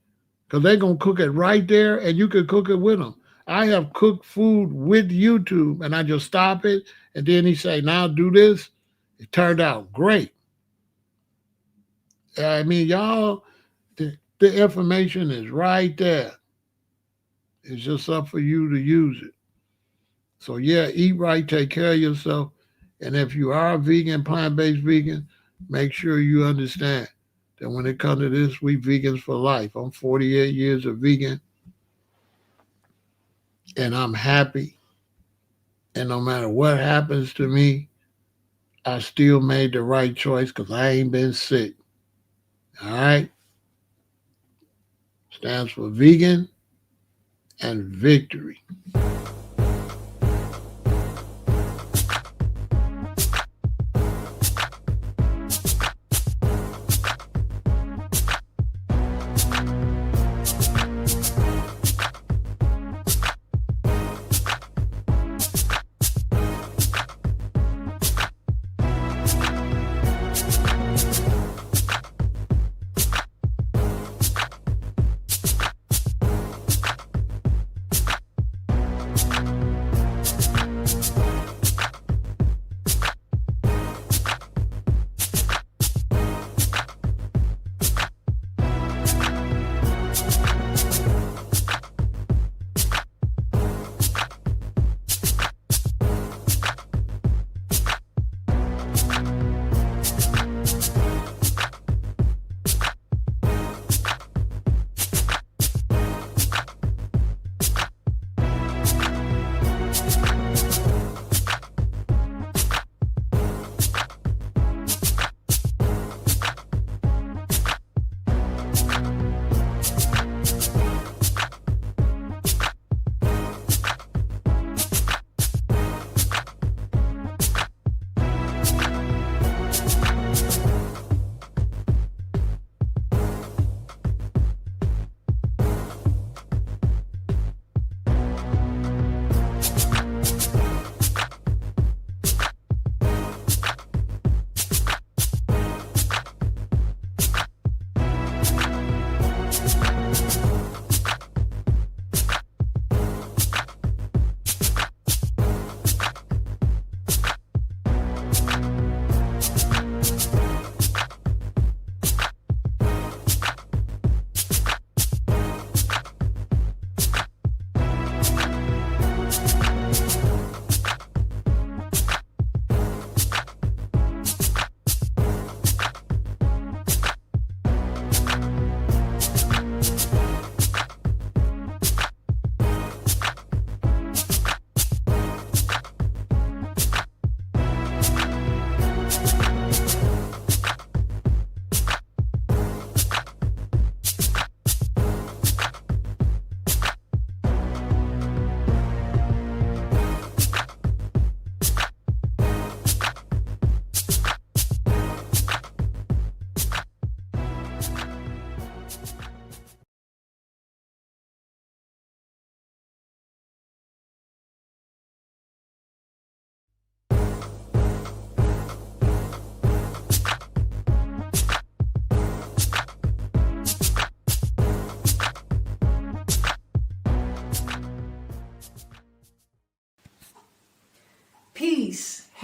Because they're going to cook it right there and you can cook it with them. I have cooked food with YouTube and I just stop it and then he say, now do this. It turned out great. I mean, y'all, the information is right there. It's just up for you to use it. So yeah, eat right, take care of yourself. And if you are a vegan, plant-based vegan, make sure you understand that when it comes to this, we vegans for life. I'm 48 years of vegan. And I'm happy. And no matter what happens to me, I still made the right choice because I ain't been sick. All right? Stands for vegan and victory.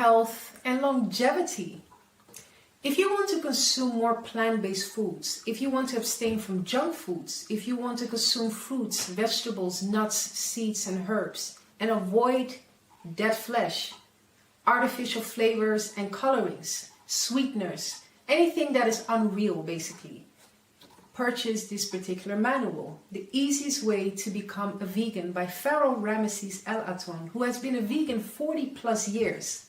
health, and longevity. If you want to consume more plant-based foods, if you want to abstain from junk foods, if you want to consume fruits, vegetables, nuts, seeds, and herbs, and avoid dead flesh, artificial flavors and colorings, sweeteners, anything that is unreal basically, purchase this particular manual, The Easiest Way to Become a Vegan by Pharaoh Ramesses El Aton, who has been a vegan 40 plus years.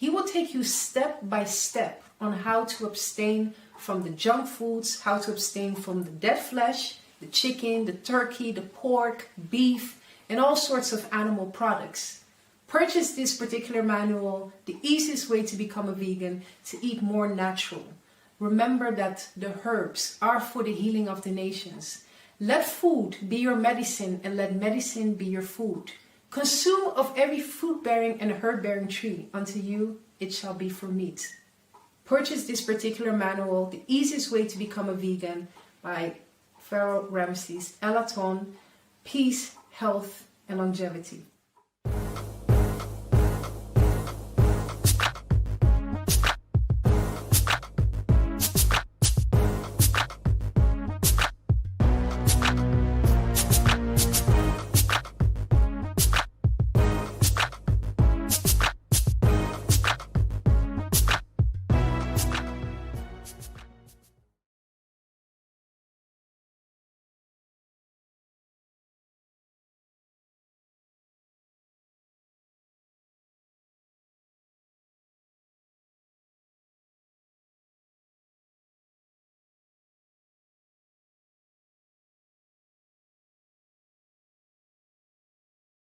He will take you step by step on how to abstain from the junk foods, how to abstain from the dead flesh, the chicken, the turkey, the pork, beef, and all sorts of animal products. Purchase this particular manual, The Easiest Way to Become a Vegan, to eat more natural. Remember that the herbs are for the healing of the nations. Let food be your medicine and let medicine be your food. Consume of every fruit-bearing and herb-bearing tree. Unto you it shall be for meat. Purchase this particular manual, The Easiest Way to Become a Vegan by Pharaoh Ramesses El Aton. Peace, health, and longevity.